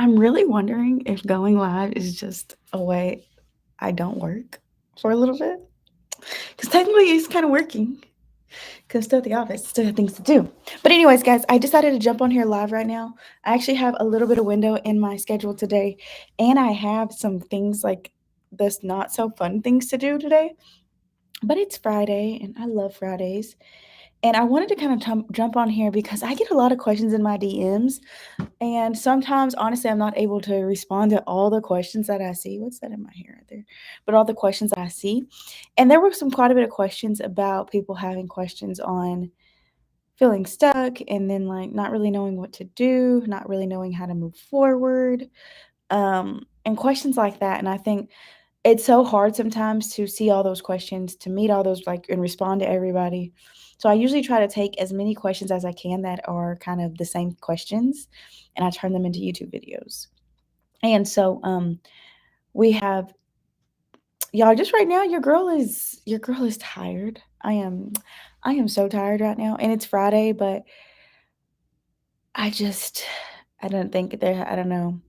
I'm really wondering if going live is just a way I don't work for a little bit. Because technically it's kind of working. Because still at the office, still have things to do. But anyways, guys, I decided to jump on here live right now. I actually have a little bit of window in my schedule today, and I have some things like this not so fun things to do today. But it's Friday, and I love Fridays. And I wanted to kind of jump on here because I get a lot of questions in my DMs, and sometimes, honestly, I'm not able to respond to all the questions that I see. What's that in my hair right there? But all the questions that I see. And there were some quite a bit of questions about people having questions on feeling stuck and then like not really knowing what to do, not really knowing how to move forward, and questions like that. And I think it's so hard sometimes to see all those questions, to meet all those like and respond to everybody. So I usually try to take as many questions as I can that are kind of the same questions and I turn them into YouTube videos. And so we have y'all just right now your girl is tired. I am so tired right now and it's Friday, but I just I don't think there I don't know.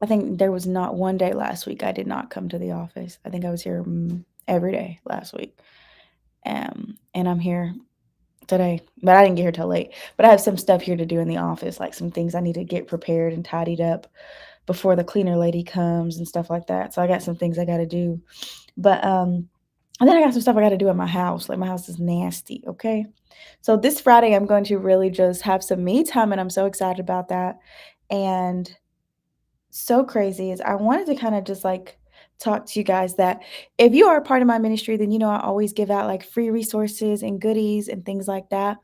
I think there was not one day last week I did not come to the office. I think I was here every day last week. And I'm here today, but I didn't get here till late. But I have some stuff here to do in the office, like some things I need to get prepared and tidied up before the cleaner lady comes and stuff like that. So I got some things I got to do. But and then I got some stuff I got to do at my house. Like my house is nasty, okay? So this Friday I'm going to really just have some me time and I'm so excited about that. And so crazy is I wanted to kind of just like talk to you guys that if you are a part of my ministry, then you know I always give out like free resources and goodies and things like that.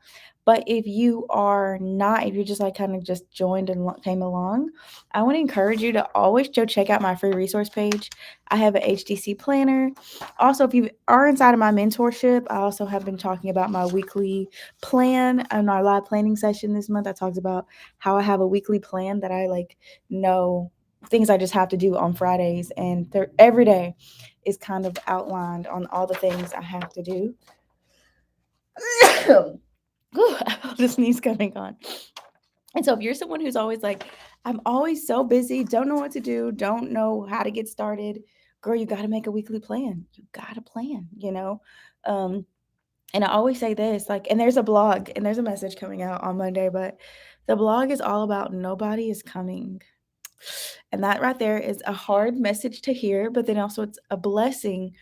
But if you are not, if you're just like kind of just joined and came along, I want to encourage you to always go check out my free resource page. I have an HDC planner. Also, if you are inside of my mentorship, I also have been talking about my weekly plan and our live planning session this month. I talked about how I have a weekly plan that I like know things I just have to do on Fridays, and every day is kind of outlined on all the things I have to do. Ooh, I felt the sneeze coming on. And so, if you're someone who's always like, I'm always so busy, don't know what to do, don't know how to get started, girl, you got to make a weekly plan. You got to plan. Um, and I always say this, like, and there's a blog and there's a message coming out on Monday, but the blog is all about nobody is coming. And that right there is a hard message to hear, but then also it's a blessing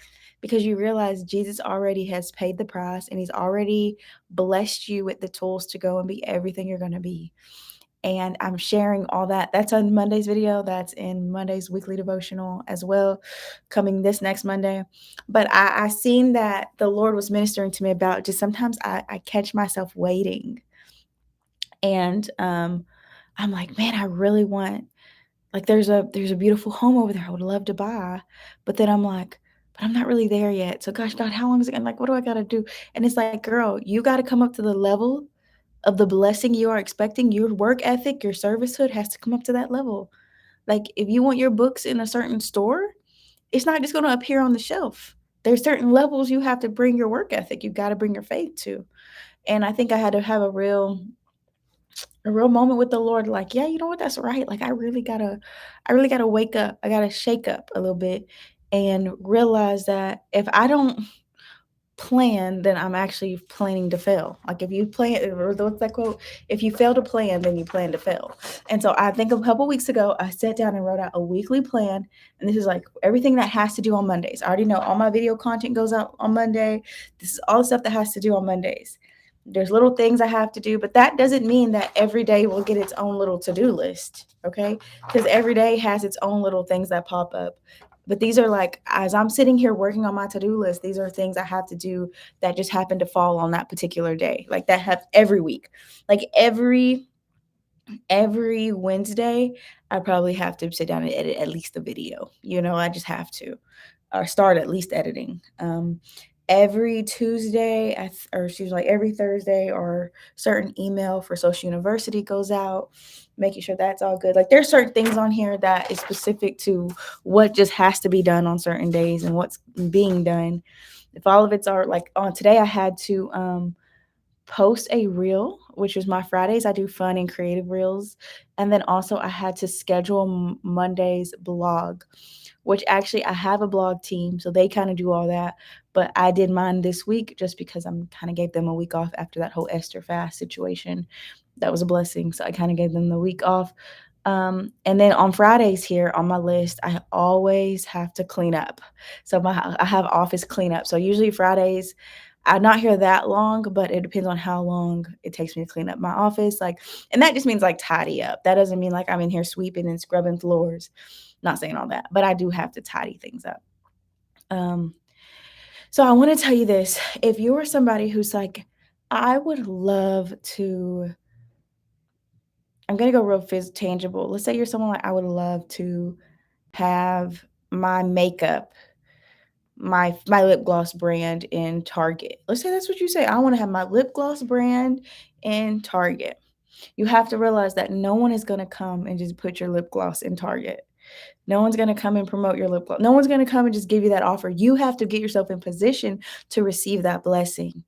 because you realize Jesus already has paid the price and he's already blessed you with the tools to go and be everything you're going to be. And I'm sharing all that. That's on Monday's video. That's in Monday's weekly devotional as well, coming this next Monday. But I seen that the Lord was ministering to me about just sometimes I catch myself waiting. And I'm like, man, I really want like, there's a beautiful home over there I would love to buy, but then I'm like, "But I'm not really there yet. So gosh, God, how long is it gonna like, what do I gotta do?" And it's like, "Girl, you gotta come up to the level of the blessing you are expecting. Your work ethic, your servicehood has to come up to that level." Like, if you want your books in a certain store, it's not just gonna appear on the shelf. There's certain levels you have to bring your work ethic, you gotta bring your faith to. And I think I had to have a real moment with the Lord, like, yeah, you know what? That's right. Like, I really gotta wake up. I gotta shake up a little bit and realize that if I don't plan, then I'm actually planning to fail. Like, if you plan, or what's that quote? If you fail to plan, then you plan to fail. And so I think a couple weeks ago, I sat down and wrote out a weekly plan. And this is like everything that has to do on Mondays. I already know all my video content goes out on Monday. This is all the stuff that has to do on Mondays. There's little things I have to do, but that doesn't mean that every day will get its own little to-do list, okay? Because every day has its own little things that pop up. But these are like, as I'm sitting here working on my to-do list, these are things I have to do that just happen to fall on that particular day. Like that have every week. Like every Wednesday, I probably have to sit down and edit at least a video. I just have to, or start at least editing. Every Tuesday, or excuse me, like every Thursday, or certain email for Social University goes out, making sure that's all good. Like there's certain things on here that is specific to what just has to be done on certain days and what's being done. If all of it's are like on today, I had to post a reel, which was my Fridays. I do fun and creative reels. And then also I had to schedule Monday's blog, which actually I have a blog team. So they kind of do all that. But I did mine this week just because I'm kind of gave them a week off after that whole Esther fast situation. That was a blessing. So I kind of gave them the week off. And then on Fridays here on my list, I always have to clean up. So I have office cleanup. So usually Fridays, I'm not here that long, but it depends on how long it takes me to clean up my office. Like, and that just means like tidy up. That doesn't mean like I'm in here sweeping and scrubbing floors. Not saying all that, but I do have to tidy things up. Um, so I want to tell you this. If you are somebody who's like, I would love to, I'm gonna go real tangible. Let's say you're someone like I would love to have my makeup, my lip gloss brand in Target. Let's say that's what you say. I want to have my lip gloss brand in Target. You have to realize that no one is going to come and just put your lip gloss in Target. No one's going to come and promote your lip gloss. No one's going to come and just give you that offer. You have to get yourself in position to receive that blessing.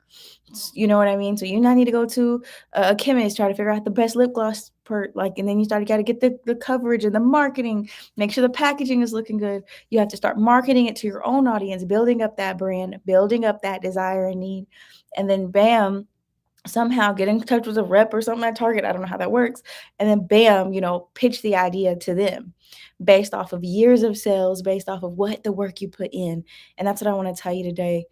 You know what I mean? So you now need to go to a chemist, try to figure out the best lip gloss and then you got to get the coverage and the marketing, make sure the packaging is looking good. You have to start marketing it to your own audience, building up that brand, building up that desire and need. And then bam, somehow get in touch with a rep or something at Target. I don't know how that works. And then bam, pitch the idea to them based off of years of sales, based off of what the work you put in. And that's what I want to tell you today.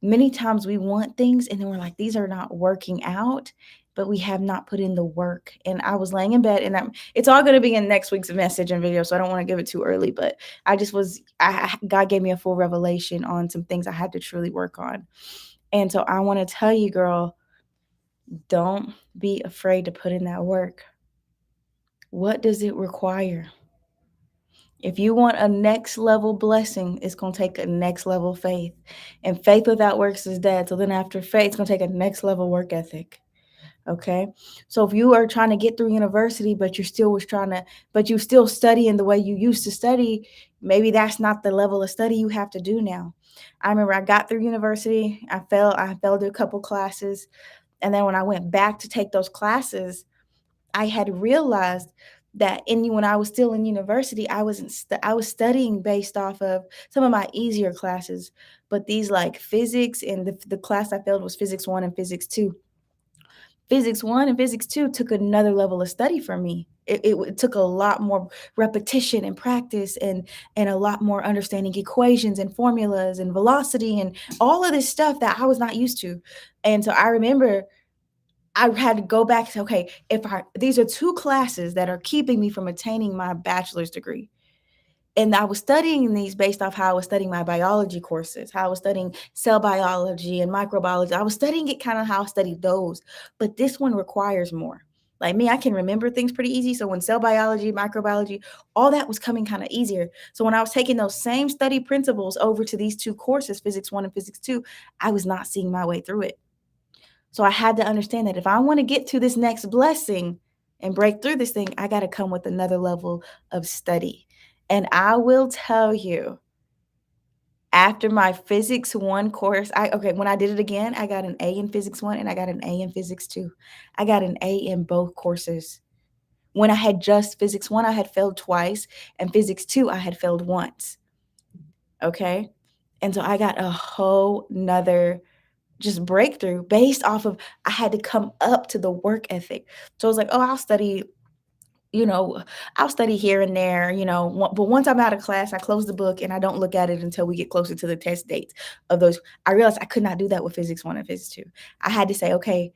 Many times we want things and then we're like, these are not working out, but we have not put in the work. And I was laying in bed and it's all going to be in next week's message and video. So I don't want to give it too early, but God gave me a full revelation on some things I had to truly work on. And so I want to tell you, girl, don't be afraid to put in that work. What does it require? If you want a next level blessing, it's going to take a next level faith. And faith without works is dead. So then after faith, it's going to take a next level work ethic. Okay. So if you are trying to get through university, but you still studying the way you used to study, maybe that's not the level of study you have to do now. I remember I got through university. I failed a couple classes. And then when I went back to take those classes, I had realized that when I was still in university, I was studying based off of some of my easier classes, but these like physics and the class I failed was physics 1 and physics 2. Physics 1 and physics 2 took another level of study for me. It took a lot more repetition and practice and a lot more understanding equations and formulas and velocity and all of this stuff that I was not used to. And so I remember I had to go back and say, okay, these are 2 classes that are keeping me from attaining my bachelor's degree. And I was studying these based off how I was studying my biology courses, how I was studying cell biology and microbiology. I was studying it kind of how I studied those, but this one requires more. Like me, I can remember things pretty easy. So when cell biology, microbiology, all that was coming kind of easier. So when I was taking those same study principles over to these 2 courses, physics 1 and physics 2, I was not seeing my way through it. So I had to understand that if I want to get to this next blessing and break through this thing, I got to come with another level of study. And I will tell you, after my physics 1 course, when I did it again, I got an A in physics 1 and I got an A in physics 2. I got an A in both courses. When I had just physics 1, I had failed twice, and physics 2, I had failed once. Okay? And so I got a whole nother just breakthrough based off of I had to come up to the work ethic. So I was like, oh, I'll study here and there, but once I'm out of class, I close the book and I don't look at it until we get closer to the test dates of those. I realized I could not do that with physics 1 and physics 2. I had to say, okay,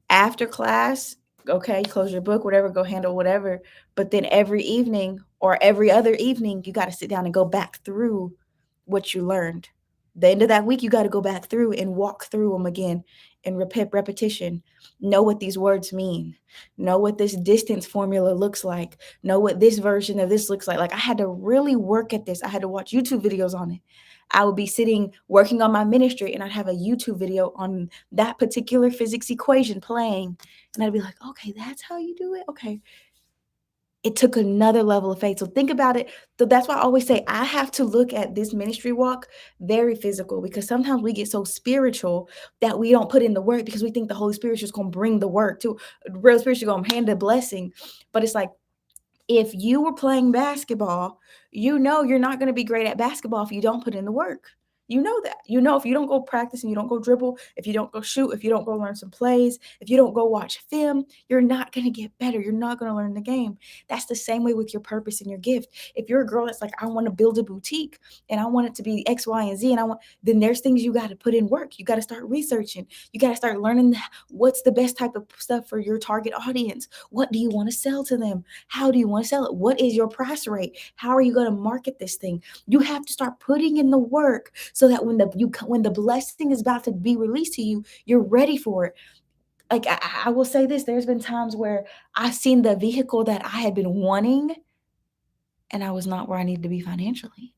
after class, okay, close your book, whatever, go handle whatever. But then every evening or every other evening, you got to sit down and go back through what you learned. The end of that week, you got to go back through and walk through them again and repetition. Know what these words mean. Know what this distance formula looks like. Know what this version of this looks like. Like I had to really work at this. I had to watch YouTube videos on it. I would be sitting working on my ministry and I'd have a YouTube video on that particular physics equation playing. And I'd be like, okay, that's how you do it. Okay. It took another level of faith. So think about it. So that's why I always say I have to look at this ministry walk very physical, because sometimes we get so spiritual that we don't put in the work because we think the Holy Spirit's just going to bring the work to real spirit. You're going to hand the blessing. But it's like, if you were playing basketball, you know you're not going to be great at basketball if you don't put in the work. You know that. You know, if you don't go practice and you don't go dribble, if you don't go shoot, if you don't go learn some plays, if you don't go watch film, you're not going to get better. You're not going to learn the game. That's the same way with your purpose and your gift. If you're a girl that's like, I want to build a boutique and I want it to be X, Y, and Z, and then there's things you got to put in work. You got to start researching. You got to start learning what's the best type of stuff for your target audience. What do you want to sell to them? How do you want to sell it? What is your price rate? How are you going to market this thing? You have to start putting in the work so that when the blessing is about to be released to you, you're ready for it. Like I will say this, there's been times where I've seen the vehicle that I had been wanting and I was not where I needed to be financially.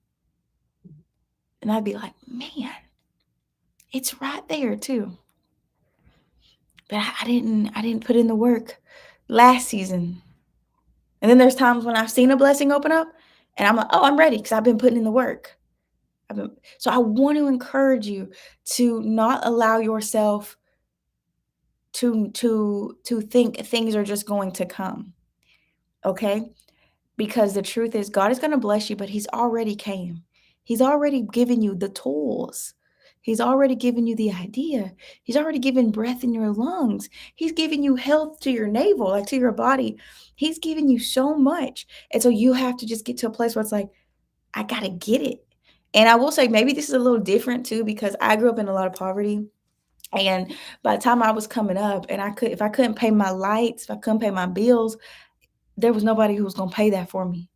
And I'd be like, man, it's right there too. But I didn't put in the work last season. And then there's times when I've seen a blessing open up and I'm like, oh, I'm ready because I've been putting in the work. So I want to encourage you to not allow yourself to think things are just going to come. Okay? Because the truth is God is going to bless you, but he's already came. He's already given you the tools. He's already given you the idea. He's already given breath in your lungs. He's given you health to your navel, like to your body. He's given you so much. And so you have to just get to a place where it's like, I got to get it. And I will say, maybe this is a little different too, because I grew up in a lot of poverty. And by the time I was coming up, and if I couldn't pay my lights, if I couldn't pay my bills, there was nobody who was going to pay that for me.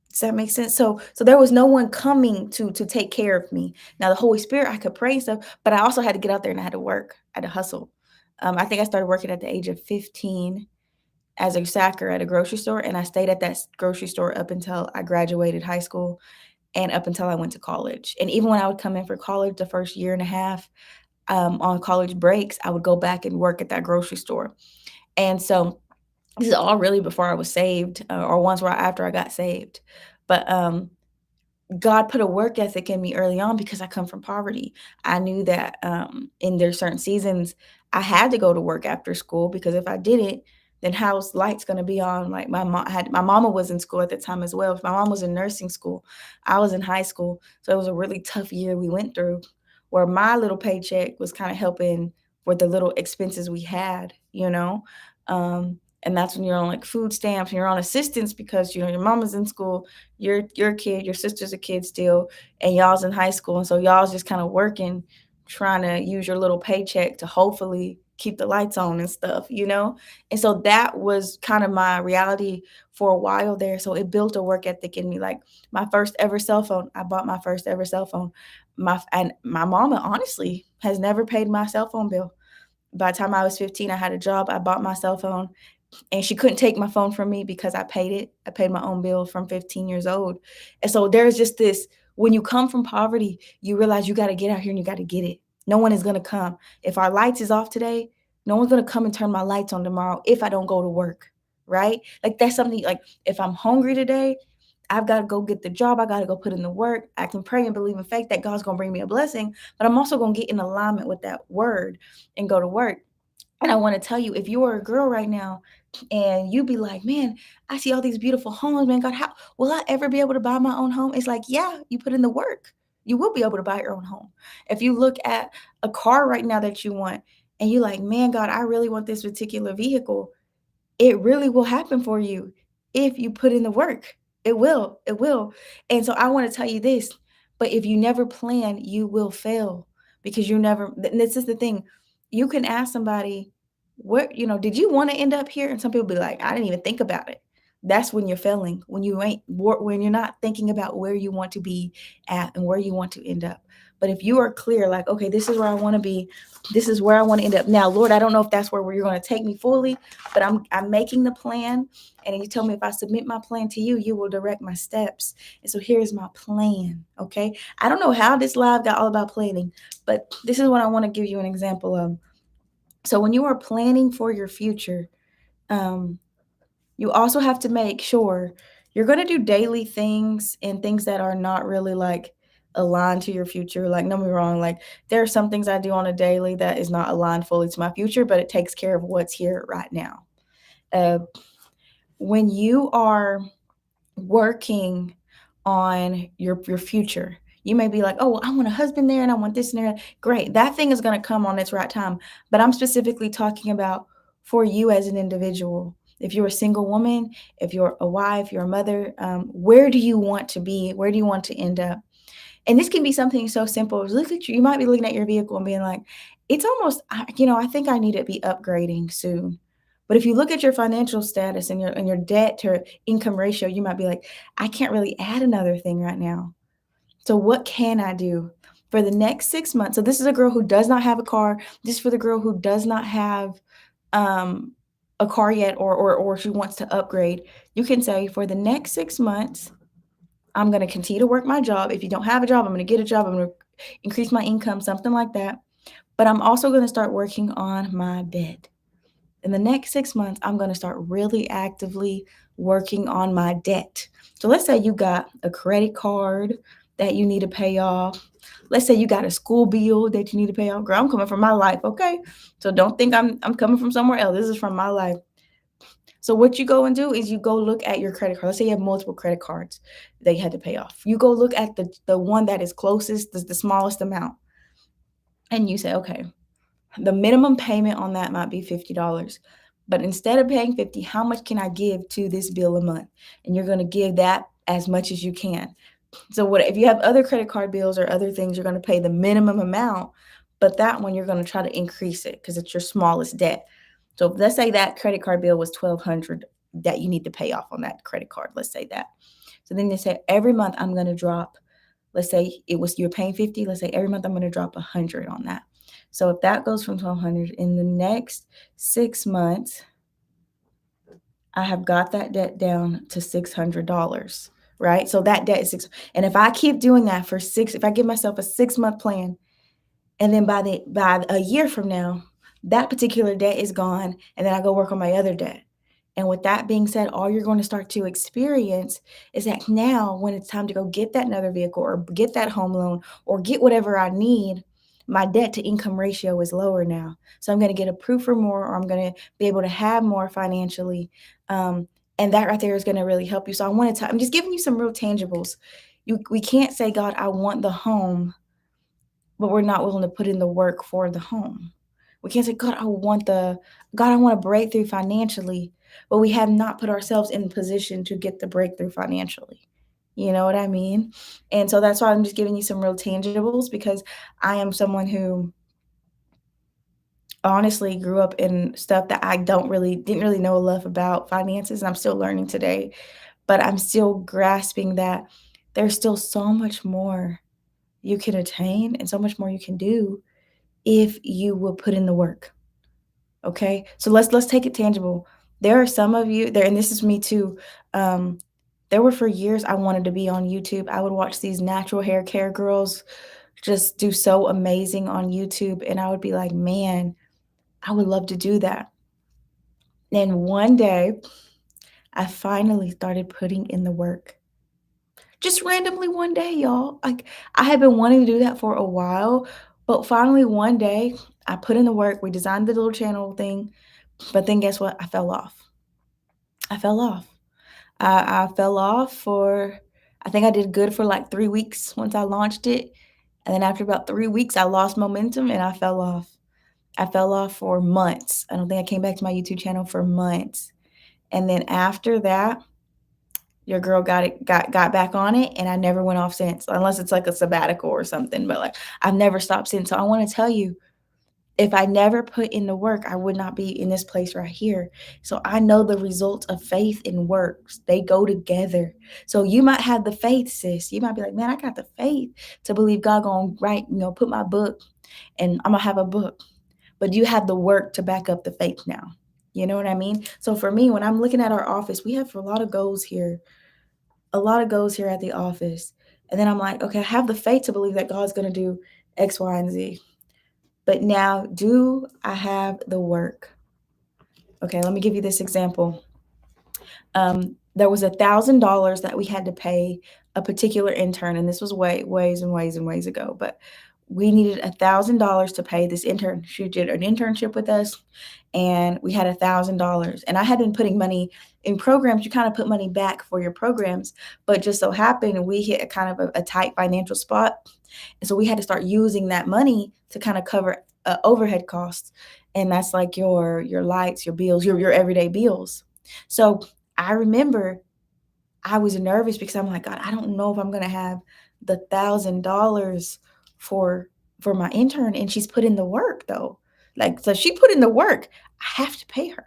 Does that make sense? So there was no one coming to take care of me. Now the Holy Spirit, I could pray and stuff, but I also had to get out there and I had to work. I had to hustle. I think I started working at the age of 15 as a sacker at a grocery store, and I stayed at that grocery store up until I graduated high school and up until I went to college. And even when I would come in for college, the first year and a half, on college breaks, I would go back and work at that grocery store. And so this is all really before I was saved, or once where after I got saved. But God put a work ethic in me early on because I come from poverty. I knew that in their certain seasons I had to go to work after school, because if I didn't, then how's lights going to be on? Like my mama was in school at the time as well. My mom was in nursing school. I was in high school, so it was a really tough year we went through, where my little paycheck was kind of helping for the little expenses we had, you know. And that's when you're on like food stamps and you're on assistance because your mama's in school, you're a kid, your sister's a kid still, and y'all's in high school. And so y'all's just kind of working, trying to use your little paycheck to hopefully keep the lights on and stuff. And so that was kind of my reality for a while there. So it built a work ethic in me. Like my first ever cell phone, I bought my first ever cell phone. My mama honestly has never paid my cell phone bill. By the time I was 15, I had a job, I bought my cell phone, and she couldn't take my phone from me because I paid it. I paid my own bill from 15 years old. And so there's just this, when you come from poverty, you realize you got to get out here and you got to get it. No one is going to come. If our lights is off today, no one's going to come and turn my lights on tomorrow if I don't go to work, right? Like that's something, like if I'm hungry today, I've got to go get the job. I got to go put in the work. I can pray and believe in faith that God's going to bring me a blessing, but I'm also going to get in alignment with that word and go to work. And I want to tell you, if you are a girl right now and you be like, man, I see all these beautiful homes, man, God, how will I ever be able to buy my own home? It's like, yeah, you put in the work. You will be able to buy your own home. If you look at a car right now that you want and you like, man, God, I really want this particular vehicle, it really will happen for you if you put in the work. It will. It will. And so I want to tell you this, but if you never plan, you will fail, because you never, this is the thing. You can ask somebody, did you want to end up here? And some people be like, I didn't even think about it. That's when you're failing, when you're not thinking about where you want to be at and where you want to end up. But if you are clear, like, okay, this is where I want to be, this is where I want to end up. Now, Lord, I don't know if that's where you're going to take me fully, but I'm making the plan. And you tell me if I submit my plan to you, you will direct my steps. And so here's my plan. Okay. I don't know how this live got all about planning, but this is what I want to give you an example of. So when you are planning for your future, um, You also have to make sure you're going to do daily things and things that are not really like aligned to your future. Like, don't be wrong, like there are some things I do on a daily that is not aligned fully to my future, but it takes care of what's here right now. Uh, when you are working on your future, you may be like, oh, well, I want a husband there and I want this and that. Great. That thing is going to come on its right time. But I'm specifically talking about for you as an individual. If you're a single woman, if you're a wife, you're a mother, where do you want to be? Where do you want to end up? And this can be something so simple as look at you. You might be looking at your vehicle and being like, it's almost, I think I need to be upgrading soon. But if you look at your financial status and your debt to income ratio, you might be like, I can't really add another thing right now. So what can I do for the next 6 months? So this is a girl who does not have a car. This is for the girl who does not have um, a car yet, or she wants to upgrade. You can say for the next 6 months, I'm going to continue to work my job. If you don't have a job, I'm going to get a job. I'm going to increase my income, something like that. But I'm also going to start working on my bed. In the next 6 months, I'm going to start really actively working on my debt. So let's say you got a credit card that you need to pay off. Let's say you got a school bill that you need to pay off. Girl, I'm coming from my life, okay? So don't think I'm coming from somewhere else. This is from my life. So what you go and do is you go look at your credit card. Let's say you have multiple credit cards that you had to pay off. You go look at the one that is closest, the smallest amount, and you say, okay, the minimum payment on that might be $50. But instead of paying 50, how much can I give to this bill a month? And you're going to give that as much as you can. So what if you have other credit card bills or other things, you're going to pay the minimum amount, but that one you're going to try to increase it because it's your smallest debt. So let's say that credit card bill was 1,200 that you need to pay off on that credit card. Let's say that. So then they say every month I'm going to drop. Let's say it was you're paying 50. Let's say every month I'm going to drop 100 on that. So if that goes from 1,200 in the next 6 months, I have got that debt down to $600, right? So that debt is six. And if I keep doing that for six, if I give myself a 6 month plan, and then by a year from now, that particular debt is gone, and then I go work on my other debt. And with that being said, all you're going to start to experience is that now, when it's time to go get that another vehicle or get that home loan or get whatever I need, my debt to income ratio is lower now. So I'm going to get approved for more, or I'm going to be able to have more financially. Um, and that right there is going to really help you. So I'm just giving you some real tangibles. We can't say, God, I want the home, but we're not willing to put in the work for the home. We can't say, God, I want a breakthrough financially, but we have not put ourselves in position to get the breakthrough financially. You know what I mean? And so that's why I'm just giving you some real tangibles, because I am someone who honestly grew up in stuff that I didn't really know enough about finances. And I'm still learning today, but I'm still grasping that there's still so much more you can attain and so much more you can do if you will put in the work. Okay? So let's take it tangible. There are some of you there, and this is me too. Um, there were for years I wanted to be on YouTube. I would watch these natural hair care girls just do so amazing on YouTube, and I would be like, "Man, I would love to do that." And one day, I finally started putting in the work. Just randomly one day, y'all. Like, I had been wanting to do that for a while, but finally one day, I put in the work. We designed the little channel thing, but then guess what? I fell off. I fell off. I fell off for I think I did good for like 3 weeks once I launched it, and then after about 3 weeks, I lost momentum and I fell off. I fell off for months. I don't think I came back to my YouTube channel for months, and then after that, your girl got back on it, and I never went off since, unless it's like a sabbatical or something, but, like, I've never stopped since. So I wanna tell you, if I never put in the work, I would not be in this place right here. So I know the results of faith and works. They go together. So you might have the faith, sis. You might be like, man, I got the faith to believe God gonna write, put my book and I'm gonna have a book. But you have the work to back up the faith now. You know what I mean? So for me, when I'm looking at our office, we have a lot of goals here, a lot of goals here at the office. And then I'm like, okay, I have the faith to believe that God's gonna do X, Y, and Z. But now, do I have the work? Okay, let me give you this example. There was $1,000 that we had to pay a particular intern, and this was ways and ways and ways ago. But we needed $1,000 to pay this intern. She did an internship with us, and we had $1,000. And I had been putting money in programs. You kind of put money back for your programs, but just so happened we hit a kind of a tight financial spot, and so we had to start using that money to kind of cover overhead costs, and that's like your lights, your bills, your everyday bills. So I remember I was nervous because I'm like, God, I don't know if I'm gonna have the $1,000 for for my intern, and she's put in the work though. Like, so she put in the work. I have to pay her.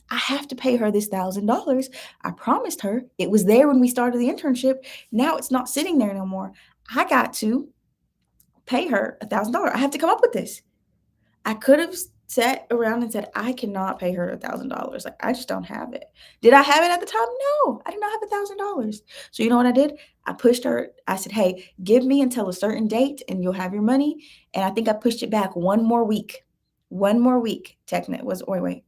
I have to pay her this $1,000. I promised her. It was there when we started the internship. Now it's not sitting there no more. I got to pay her $1,000. I have to come up with this. I could have sat around and said, I cannot pay her $1,000. Like, I just don't have it. Did I have it at the time? No, I did not have $1,000. So you know what I did? I pushed her. I said, hey, give me until a certain date and you'll have your money. And I think I pushed it back one more week. One more week. Technically, it was, wait,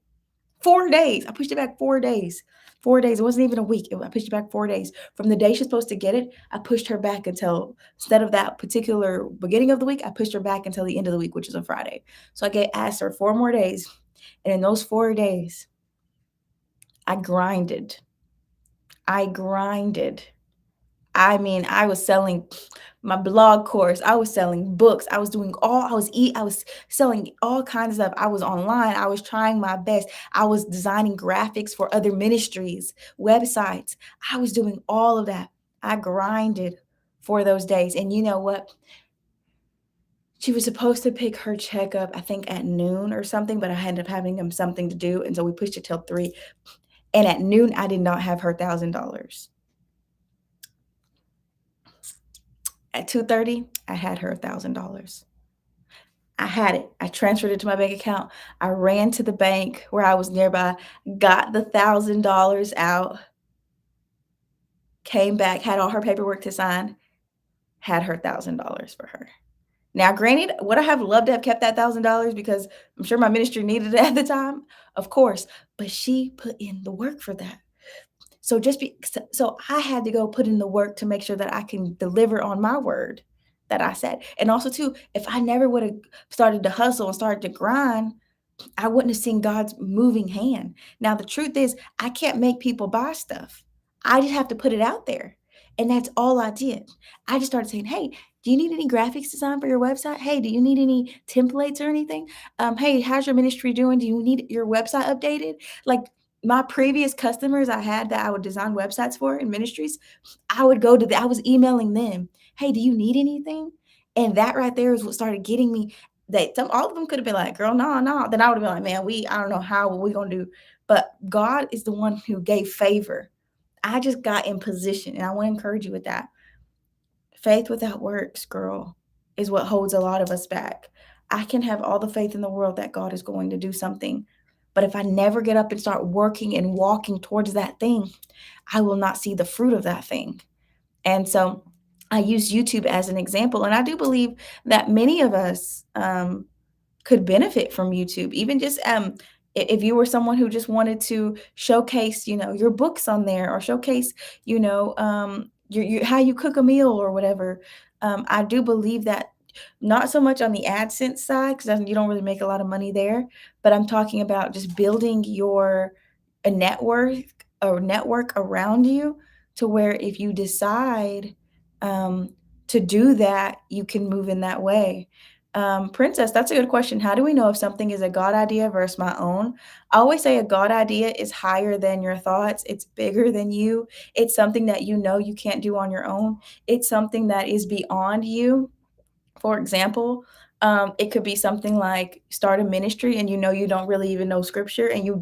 4 days. I pushed it back 4 days. 4 days. It wasn't even a week. I pushed it back 4 days. From the day she's supposed to get it, I pushed her back until, instead of that particular beginning of the week, I pushed her back until the end of the week, which is a Friday. So asked her 4 more days. And in those 4 days, I grinded. I grinded. I mean, I was selling my blog course, I was selling books, I was selling all kinds of stuff. I was online, I was trying my best. I was designing graphics for other ministries, websites. I was doing all of that. I grinded for those days. And you know what? She was supposed to pick her check up, I think at noon or something, but I ended up having something to do. And so we pushed it till 3. And at noon, I did not have her $1,000. At 2:30, I had her $1,000. I had it. I transferred it to my bank account. I ran to the bank where I was nearby, got the $1,000 out, came back, had all her paperwork to sign, had her $1,000 for her. Now, granted, would I have loved to have kept that $1,000 because I'm sure my ministry needed it at the time? Of course, but she put in the work for that. So I had to go put in the work to make sure that I can deliver on my word that I said. And also too, if I never would have started to hustle and started to grind, I wouldn't have seen God's moving hand. Now, the truth is, I can't make people buy stuff. I just have to put it out there. And that's all I did. I just started saying, hey, do you need any graphics design for your website? Hey, do you need any templates or anything? Hey, how's your ministry doing? Do you need your website updated? Like my previous customers I had that I would design websites for in ministries, I was emailing them. Hey, do you need anything? And that right there is what started getting me all of them could have been like, "Girl, no, no." Then I would have been like, "Man, I don't know how what we gonna do." But God is the one who gave favor. I just got in position, and I want to encourage you with that. Faith without works, girl, is what holds a lot of us back. I can have all the faith in the world that God is going to do something, but if I never get up and start working and walking towards that thing, I will not see the fruit of that thing. And so I use YouTube as an example, and I do believe that many of us could benefit from YouTube. Even just if you were someone who just wanted to showcase, your books on there or showcase, your how you cook a meal or whatever. I do believe that not so much on the AdSense side because you don't really make a lot of money there, but I'm talking about just building your a network around you to where if you decide to do that, you can move in that way. Princess, that's a good question. How do we know if something is a God idea versus my own? I always say a God idea is higher than your thoughts. It's bigger than you. It's something that you know you can't do on your own. It's something that is beyond you. For example, it could be something like start a ministry and you know you don't really even know scripture and you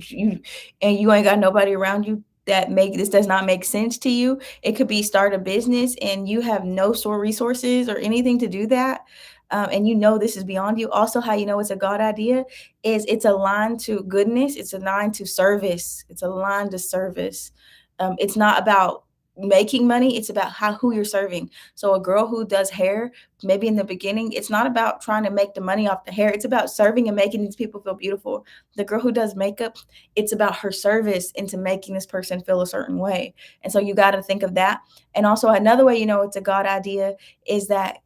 ain't got nobody around you that make this does not make sense to you. It could be start a business and you have no sort of resources or anything to do that. And you know this is beyond you. Also, how you know it's a God idea is it's aligned to goodness, it's aligned to service, it's aligned to service. It's not about making money, it's about who you're serving. So a girl who does hair, maybe in the beginning, it's not about trying to make the money off the hair. It's about serving and making these people feel beautiful. The girl who does makeup, it's about her service into making this person feel a certain way. And so you got to think of that. And also another way, it's a God idea is that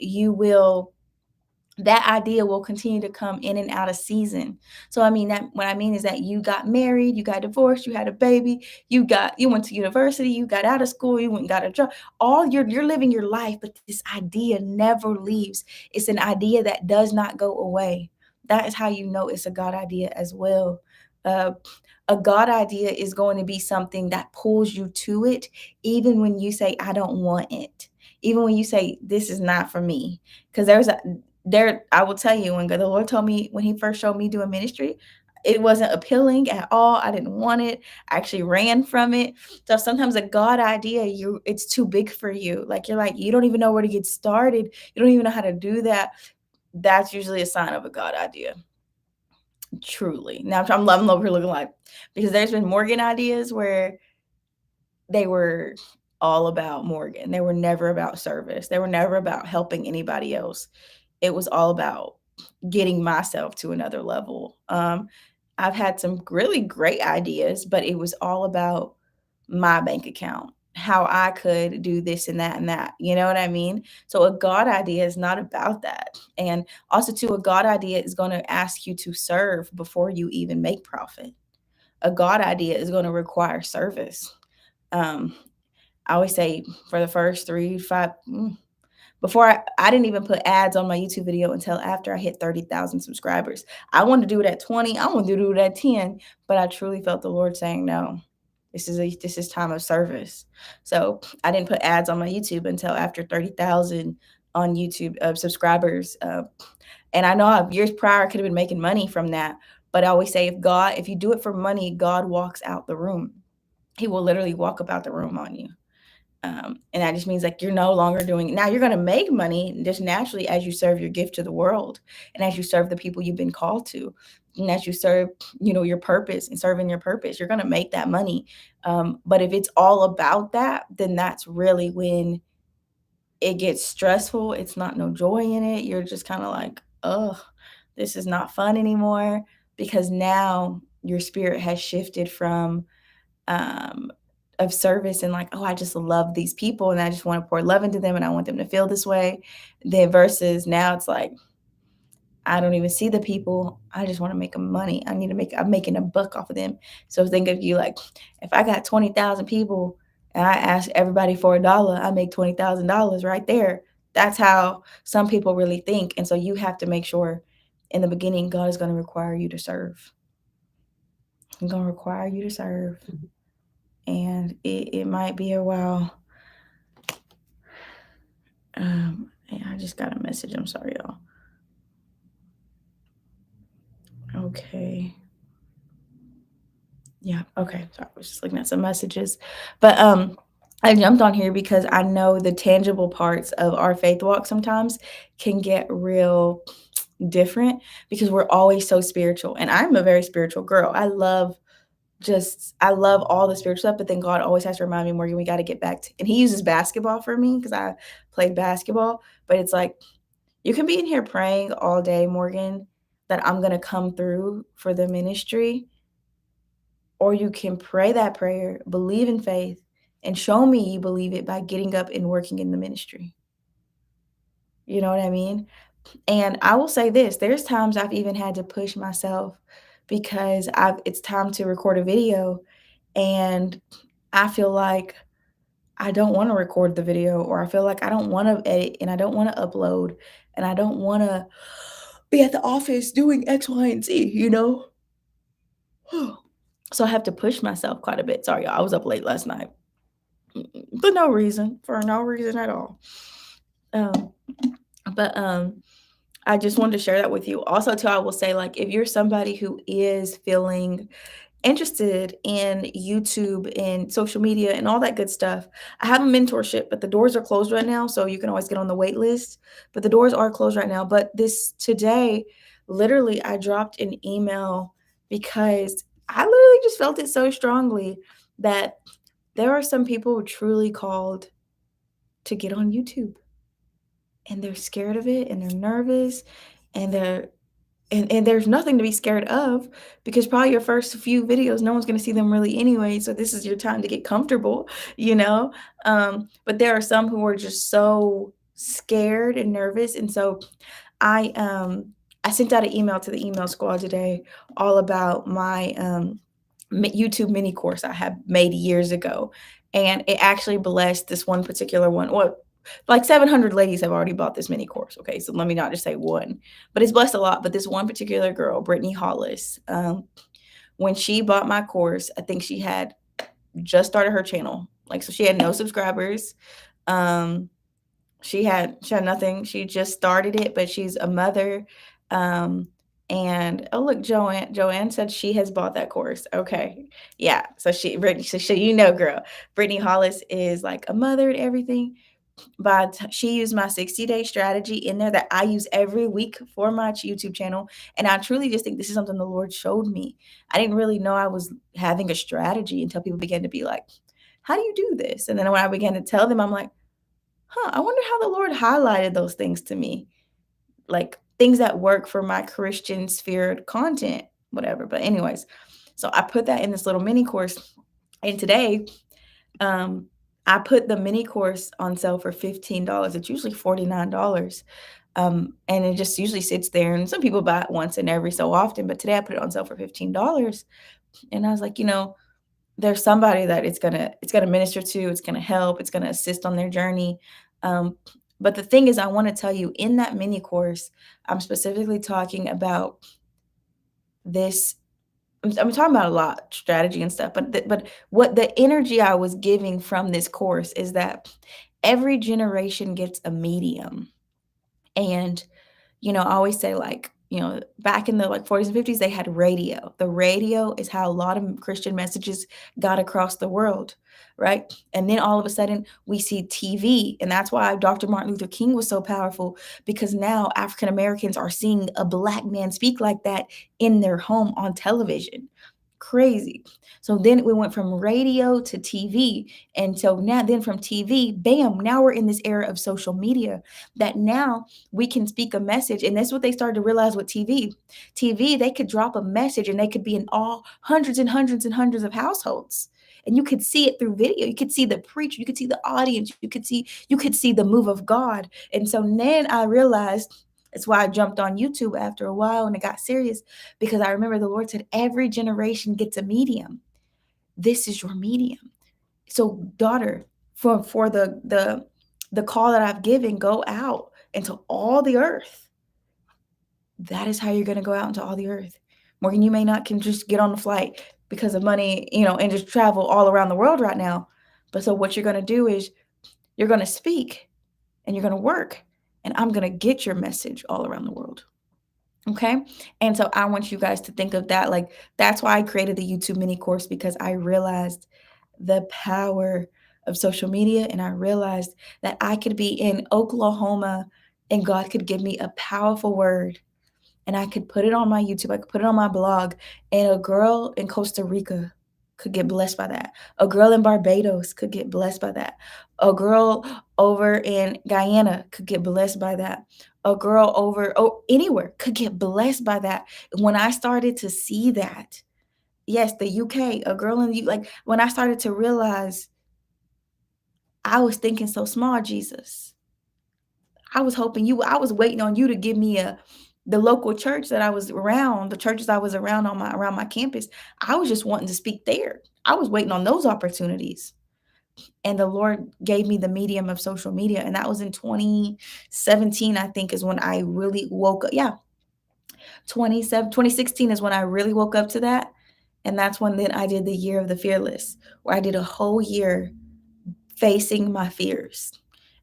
that idea will continue to come in and out of season. So I mean that what I mean is that you got married, you got divorced, you had a baby, you went to university, you got out of school, you went and got a job. All you're living your life, but this idea never leaves. It's an idea that does not go away. That is how you know it's a God idea as well. Uh, a God idea is going to be something that pulls you to it, even when you say, I don't want it. Even when you say, this is not for me. Because I will tell you, when the Lord told me, when he first showed me doing ministry, it wasn't appealing at all. I didn't want it. I actually ran from it. So sometimes a God idea, it's too big for you. Like you're like, you don't even know where to get started. You don't even know how to do that. That's usually a sign of a God idea. Truly. Now I'm loving over here looking like, because there's been Morgan ideas where they were all about Morgan. They were never about service. They were never about helping anybody else. It was all about getting myself to another level. I've had some really great ideas, but it was all about my bank account, how I could do this and that and that. You know what I mean? So a God idea is not about that. And also, too, a God idea is going to ask you to serve before you even make profit. A God idea is going to require service. Um, I always say for the first 3, 5, before I didn't even put ads on my YouTube video until after I hit 30,000 subscribers. I wanted to do it at 20, I wanted to do it at 10, but I truly felt the Lord saying, "No, this is time of service." So I didn't put ads on my YouTube until after 30,000 on YouTube subscribers. And I know years prior I could have been making money from that, but I always say if you do it for money, God walks out the room. He will literally walk about the room on you. And that just means like you're no longer doing it. Now you're going to make money just naturally as you serve your gift to the world and as you serve the people you've been called to. And as you serve, your purpose and serving your purpose, you're going to make that money. But if it's all about that, then that's really when it gets stressful. It's not no joy in it. You're just kind of like, oh, this is not fun anymore because now your spirit has shifted from um, of service and like, oh, I just love these people and I just want to pour love into them and I want them to feel this way. Then versus now it's like, I don't even see the people. I just want to make them money. I'm making a buck off of them. So think of you like, if I got 20,000 people and I ask everybody for $1, I make $20,000 right there. That's how some people really think. And so you have to make sure in the beginning, God is going to require you to serve. He's going to require you to serve. And it might be a while. I just got a message. I'm sorry, y'all. Okay. Yeah. Okay. Sorry, I was just looking at some messages, but I jumped on here because I know the tangible parts of our faith walk sometimes can get real different because we're always so spiritual, and I'm a very spiritual girl. I love all the spiritual stuff, but then God always has to remind me, Morgan, we got to get back to, and he uses basketball for me because I played basketball, but it's like, you can be in here praying all day, Morgan, that I'm going to come through for the ministry, or you can pray that prayer, believe in faith, and show me you believe it by getting up and working in the ministry. You know what I mean? And I will say this, there's times I've even had to push myself because it's time to record a video and I feel like I don't want to record the video, or I feel like I don't want to edit and I don't want to upload and I don't want to be at the office doing X, Y, and Z, you know? So I have to push myself quite a bit. Sorry, y'all. I was up late last night. For no reason at all. Um, but I just wanted to share that with you. Also, too, I will say, like, if you're somebody who is feeling interested in YouTube and social media and all that good stuff, I have a mentorship, but the doors are closed right now. So you can always get on the wait list, but the doors are closed right now. But today, literally, I dropped an email because I literally just felt it so strongly that There are some people truly called to get on YouTube, and they're scared of it, and they're nervous, and there's nothing to be scared of because probably your first few videos, no one's gonna see them really anyway, so this is your time to get comfortable, you know? But there are some who are just so scared and nervous, and so I, um, I sent out an email to the email squad today all about my, YouTube mini course I had made years ago, and it actually blessed this one particular one. Well, like 700 ladies have already bought this mini course. Okay, so let me not just say one, but it's blessed a lot. But this one particular girl, Brittany Hollis, when she bought my course, I think she had just started her channel. Like, so she had no subscribers. Um, she had nothing. She just started it, but she's a mother. Um, and oh look, Joanne said she has bought that course. Okay. Yeah. So Brittany, so you know, girl, Brittany Hollis is like a mother and everything. But she used my 60-day strategy in there that I use every week for my YouTube channel. And I truly just think this is something the Lord showed me. I didn't really know I was having a strategy until people began to be like, how do you do this? And then when I began to tell them, I'm like, huh, I wonder how the Lord highlighted those things to me, like things that work for my Christian sphere content, whatever. But, anyways, so I put that in this little mini course. And today, um, I put the mini course on sale for $15. It's usually $49. And it just usually sits there. And some people buy it once and every so often. But today I put it on sale for $15. And I was like, there's somebody that it's gonna minister to, it's gonna help, it's gonna assist on their journey. But the thing is, I want to tell you in that mini course, I'm specifically talking about this. I'm talking about a lot, strategy and stuff, but what the energy I was giving from this course is that every generation gets a medium. And I always say, like, back in the like 40s and 50s, they had radio. The radio is how a lot of Christian messages got across the world, right? And then all of a sudden we see TV. And that's why Dr. Martin Luther King was so powerful, because now African Americans are seeing a black man speak like that in their home on television. Crazy. So then we went from radio to TV. And so now, then from TV, bam, now we're in this era of social media that now we can speak a message. And that's what they started to realize with TV. TV, they could drop a message and they could be in all hundreds and hundreds and hundreds of households. And you could see it through video. You could see the preacher, you could see the audience, you could see the move of God. And so then I realized that's why I jumped on YouTube after a while and it got serious, because I remember the Lord said every generation gets a medium. This is your medium. So, daughter, for the call that I've given, go out into all the earth. That is how you're going to go out into all the earth. Morgan, you may not can just get on the flight because of money, and just travel all around the world right now. But so what you're going to do is you're going to speak and you're going to work, and I'm going to get your message all around the world. Okay. And so I want you guys to think of that. Like, that's why I created the YouTube mini course, because I realized the power of social media. And I realized that I could be in Oklahoma and God could give me a powerful word, and I could put it on my YouTube, I could put it on my blog, and a girl in Costa Rica could get blessed by that. A girl in Barbados could get blessed by that. A girl over in Guyana could get blessed by that. A girl over anywhere could get blessed by that. When I started to see that, yes, the UK, a girl in the like when I started to realize I was thinking so small, Jesus. I was waiting on you to give me the local church that I was around, the churches I was around around my campus. I was just wanting to speak there. I was waiting on those opportunities. And the Lord gave me the medium of social media. And that was in 2017, I think, is when I really woke up. Yeah, 2016 is when I really woke up to that. And that's when then I did the year of the fearless, where I did a whole year facing my fears.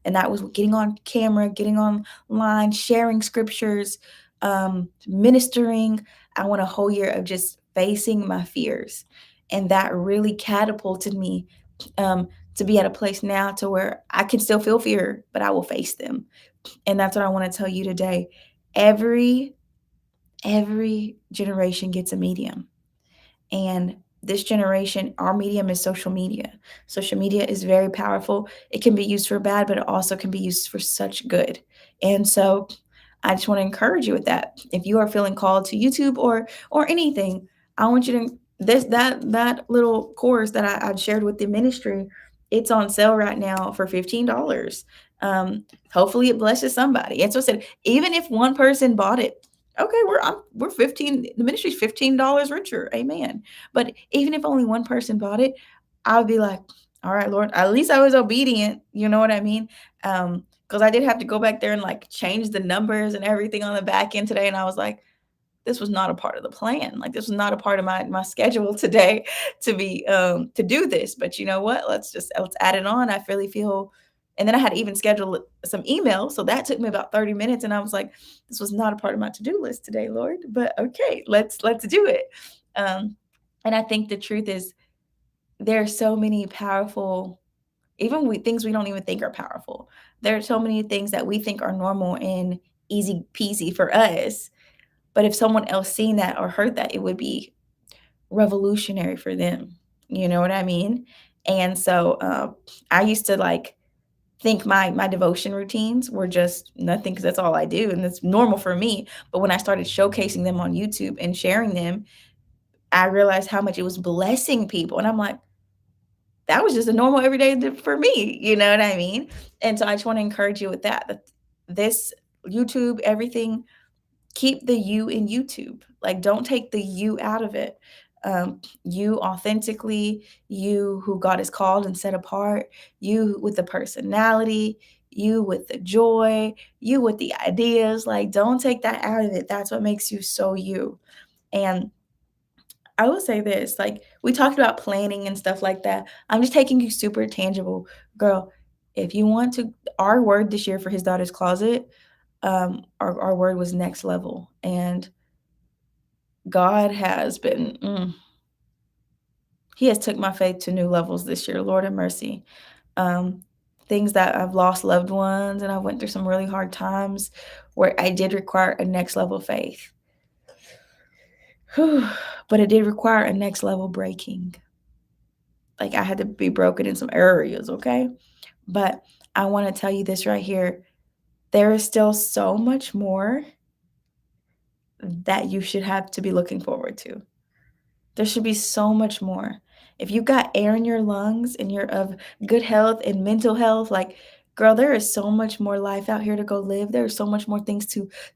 And that was getting on camera, getting online, sharing scriptures, ministering. I went a whole year of just facing my fears. And that really catapulted me to be at a place now to where I can still feel fear, but I will face them. And that's what I want to tell you today. Every generation gets a medium. And this generation, our medium is social media. Social media is very powerful. It can be used for bad, but it also can be used for such good. And so I just want to encourage you with that. If you are feeling called to YouTube or anything, I want you to this that little course that I shared with the ministry, it's on sale right now for $15. Hopefully it blesses somebody. And so I said, even if one person bought it, okay, we're 15, the ministry's $15 richer. Amen. But even if only one person bought it, I would be like, all right, Lord, at least I was obedient. You know what I mean? Because I did have to go back there and like change the numbers and everything on the back end today. And I was like, this was not a part of the plan. Like this was not a part of my schedule today to be to do this. But you know what? Let's add it on. I really feel, and then I had to even schedule some emails. So that took me about 30 minutes. And I was like, this was not a part of my to-do list today, Lord. But okay, let's do it. Um, and I think the truth is there are so many powerful, even things we don't even think are powerful. There are so many things that we think are normal and easy peasy for us, but if someone else seen that or heard that, it would be revolutionary for them. You know what I mean? And so I used to like think my devotion routines were just nothing because that's all I do and it's normal for me. But when I started showcasing them on YouTube and sharing them, I realized how much it was blessing people. And I'm like, that was just a normal everyday for me. You know what I mean? And so I just want to encourage you with that this YouTube, everything, keep the you in YouTube. Like, don't take the you out of it. You authentically, you who God has called and set apart, you with the personality, you with the joy, you with the ideas. Like, don't take that out of it. That's what makes you so you. And I will say this, like we talked about planning and stuff like that. I'm just taking you super tangible. Girl, if you want to, our word this year for his daughter's closet, our word was next level. And God has been, he has took my faith to new levels this year. Lord have mercy. Um, things that I've lost loved ones and I went through some really hard times where I did require a next level faith. Whew. But it did require a next level breaking. Like I had to be broken in some areas, okay? But I want to tell you this right here. There is still so much more that you should have to be looking forward to. There should be so much more. If you got air in your lungs and you're of good health and mental health, like girl, there is so much more life out here to go live. There are so much more things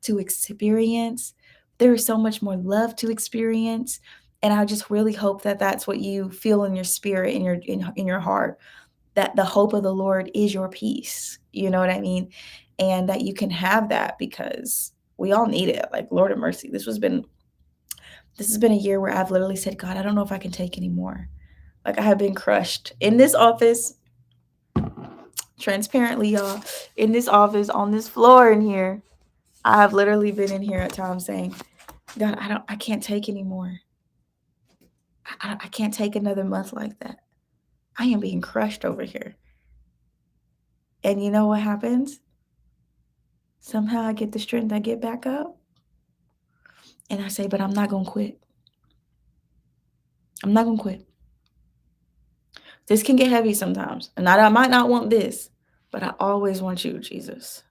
to experience. There is so much more love to experience. And I just really hope that that's what you feel in your spirit, in your heart, that the hope of the Lord is your peace. You know what I mean? And that you can have that because we all need it. Like Lord of mercy, this has been a year where I've literally said, God, I don't know if I can take anymore. Like I have been crushed in this office, transparently, y'all, in this office, on this floor in here. I have literally been in here at times saying, God, I can't take anymore. I can't take another month like that. I am being crushed over here. And you know what happens? Somehow I get the strength, I get back up, and I say, but I'm not going to quit. I'm not going to quit. This can get heavy sometimes. And I might not want this, but I always want you, Jesus.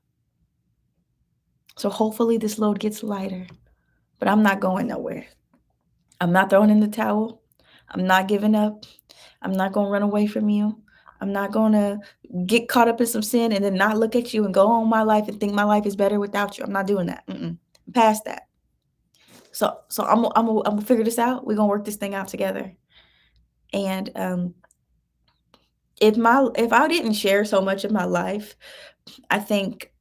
So hopefully this load gets lighter, but I'm not going nowhere. I'm not throwing in the towel. I'm not giving up. I'm not going to run away from you. I'm not going to get caught up in some sin and then not look at you and go on my life and think my life is better without you. I'm not doing that. I'm past that. So I'm gonna figure this out. We're gonna work this thing out together. And if I didn't share so much of my life, I think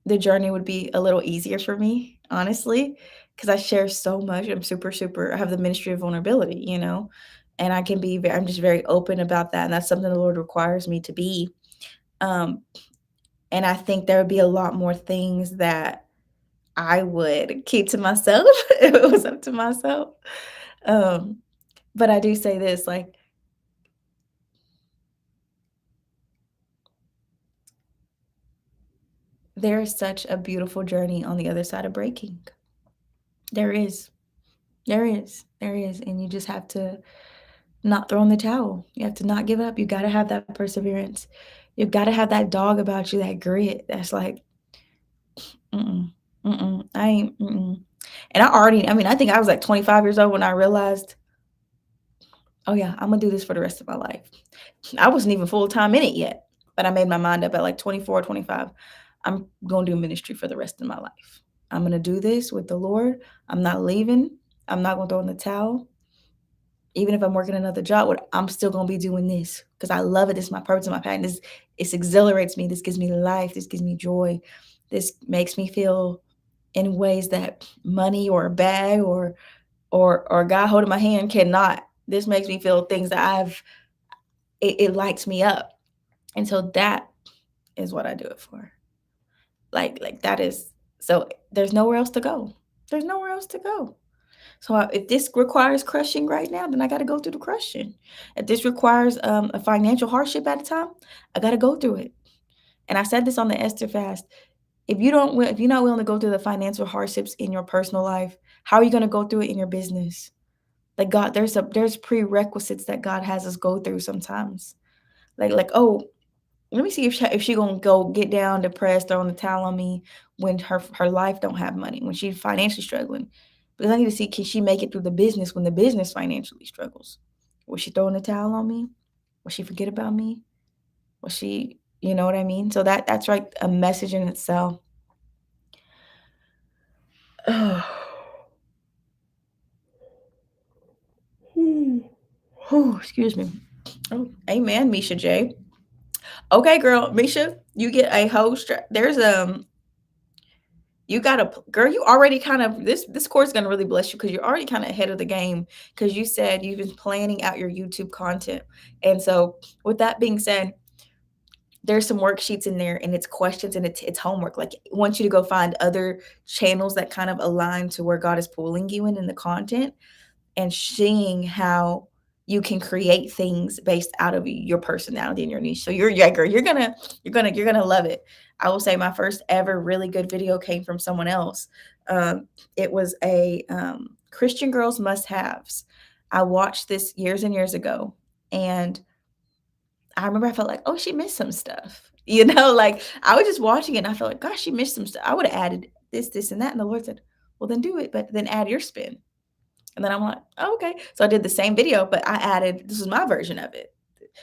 the journey would be a little easier for me, honestly, because I share so much. I'm super, super. I have the ministry of vulnerability, and I can be. I'm just very open about that, and that's something the Lord requires me to be. Um, and I think there would be a lot more things that I would keep to myself if it was up to myself. Um, but I do say this, like there is such a beautiful journey on the other side of breaking. There is. There is. There is. And you just have to not throw in the towel. You have to not give up. You gotta have that perseverance. You gotta have that dog about you, that grit that's like, "Mm-mm, mm-mm, I ain't mm-mm." And I mean, I think I was, like, 25 years old when I realized, "Oh, yeah, Imma do this for the rest of my life." I wasn't even full-time in it yet, but I made my mind up at, like, 24, 25. I'm gonna do ministry for the rest of my life. I'm gonna do this with the Lord. I'm not leaving. I'm not gonna throw in the towel. Even if I'm working another job, I'm still gonna be doing this because I love it. This is my purpose and my passion. This exhilarates me. This gives me life. This gives me joy. This makes me feel in ways that money or a bag or a guy holding my hand cannot. This makes me feel things that it lights me up. And so that is what I do it for. Like that is so there's nowhere else to go. There's nowhere else to go. So, if this requires crushing right now, then I gotta go through the crushing. If this requires, a financial hardship at a time, I gotta go through it. And I said this on the Esther fast. If you're not willing to go through the financial hardships in your personal life, how are you gonna go through it in your business? Like, God, there's prerequisites that God has us go through sometimes. Oh, let me see if she gonna go get down, depressed, throwing the towel on me when her life don't have money, when she's financially struggling. Because I need to see, can she make it through the business when the business financially struggles? Was she throwing the towel on me? Will she forget about me? Was she, you know what I mean? So that's like a message in itself. Excuse me. Oh, amen, Misha J. Okay, girl, Misha, you get a whole there's you gotta girl, you already kind of this course is gonna really bless you because you're already kind of ahead of the game because you said you've been planning out your YouTube content. And so with that being said, there's some worksheets in there and it's questions and it's homework. Like I want you to go find other channels that kind of align to where God is pulling you in the content and seeing how you can create things based out of your personality and your niche. So yeah, girl, you're gonna love it. I will say my first ever really good video came from someone else. It was a Christian Girls Must Haves. I watched this years and years ago, and I remember I felt like, oh, she missed some stuff. Like I was just watching it and I felt like, gosh, she missed some stuff. I would have added this, this, and that. And the Lord said, well, then do it, but then add your spin. And then I'm like, "Oh, okay." So I did the same video, but I added this is my version of it.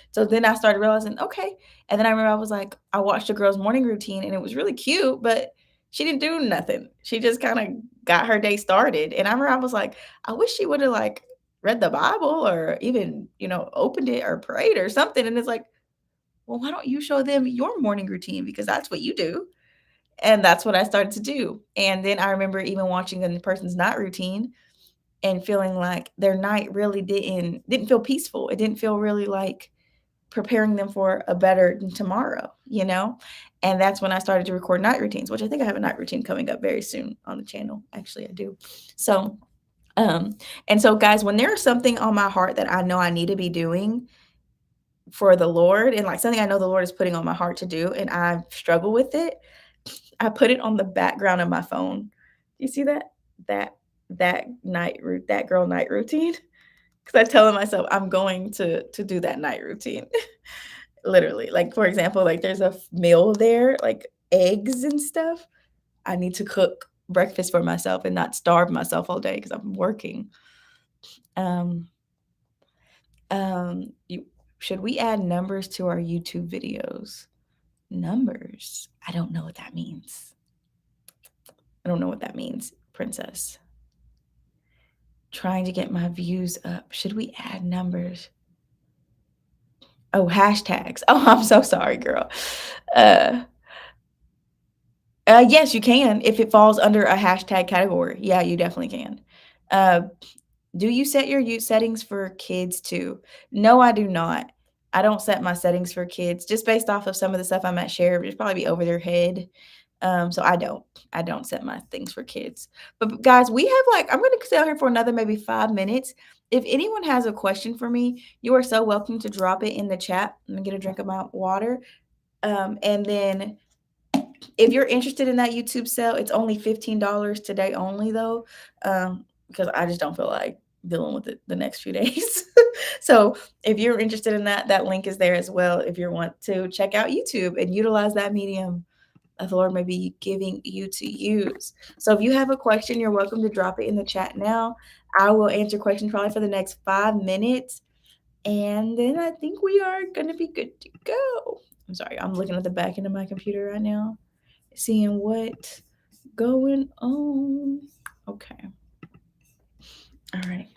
So then I started realizing, okay. And then I remember I was like, I watched a girl's morning routine and it was really cute, but she didn't do nothing. She just kind of got her day started. And I remember I was like, I wish she would have like read the Bible or even, opened it or prayed or something. And it's like, well, why don't you show them your morning routine? Because that's what you do. And that's what I started to do. And then I remember even watching a person's night routine and feeling like their night really didn't feel peaceful. It didn't feel really like preparing them for a better tomorrow. And that's when I started to record night routines, which I think I have a night routine coming up very soon on the channel. Actually, I do. So, and so guys, when there's something on my heart that I know I need to be doing for the Lord and like something I know the Lord is putting on my heart to do and I struggle with it, I put it on the background of my phone. You see that? That that girl night routine? 'Cause I'm telling myself I'm going to do that night routine. Literally. Like, for example, like there's a meal there, like eggs and stuff. I need to cook breakfast for myself and not starve myself all day because I'm working. Um, you should we add numbers to our YouTube videos? Numbers? I don't know what that means. I don't know what that means, princess. Trying to get my views up. Should we add numbers? Oh, hashtags. Oh, I'm so sorry, girl. Uh, yes, you can if it falls under a hashtag category. Yeah, you definitely can. Uh, do you set your use settings for kids too? No, I do not. I don't set my settings for kids just based off of some of the stuff I might share. It'd probably be over their head. So I don't. I don't set my things for kids. But guys, we have I'm gonna stay out here for another maybe 5 minutes. If anyone has a question for me, you are so welcome to drop it in the chat. Let me get a drink of my water. And then if you're interested in that YouTube sale, it's only $15 today only though, because I just don't feel like dealing with it the next few days. So if you're interested in that, that link is there as well. If you want to check out YouTube and utilize that medium that the Lord may be giving you to use. So if you have a question, you're welcome to drop it in the chat now. I will answer questions probably for the next 5 minutes. And then I think we are going to be good to go. I'm sorry, I'm looking at the back end of my computer right now, seeing what's going on. Okay. All right.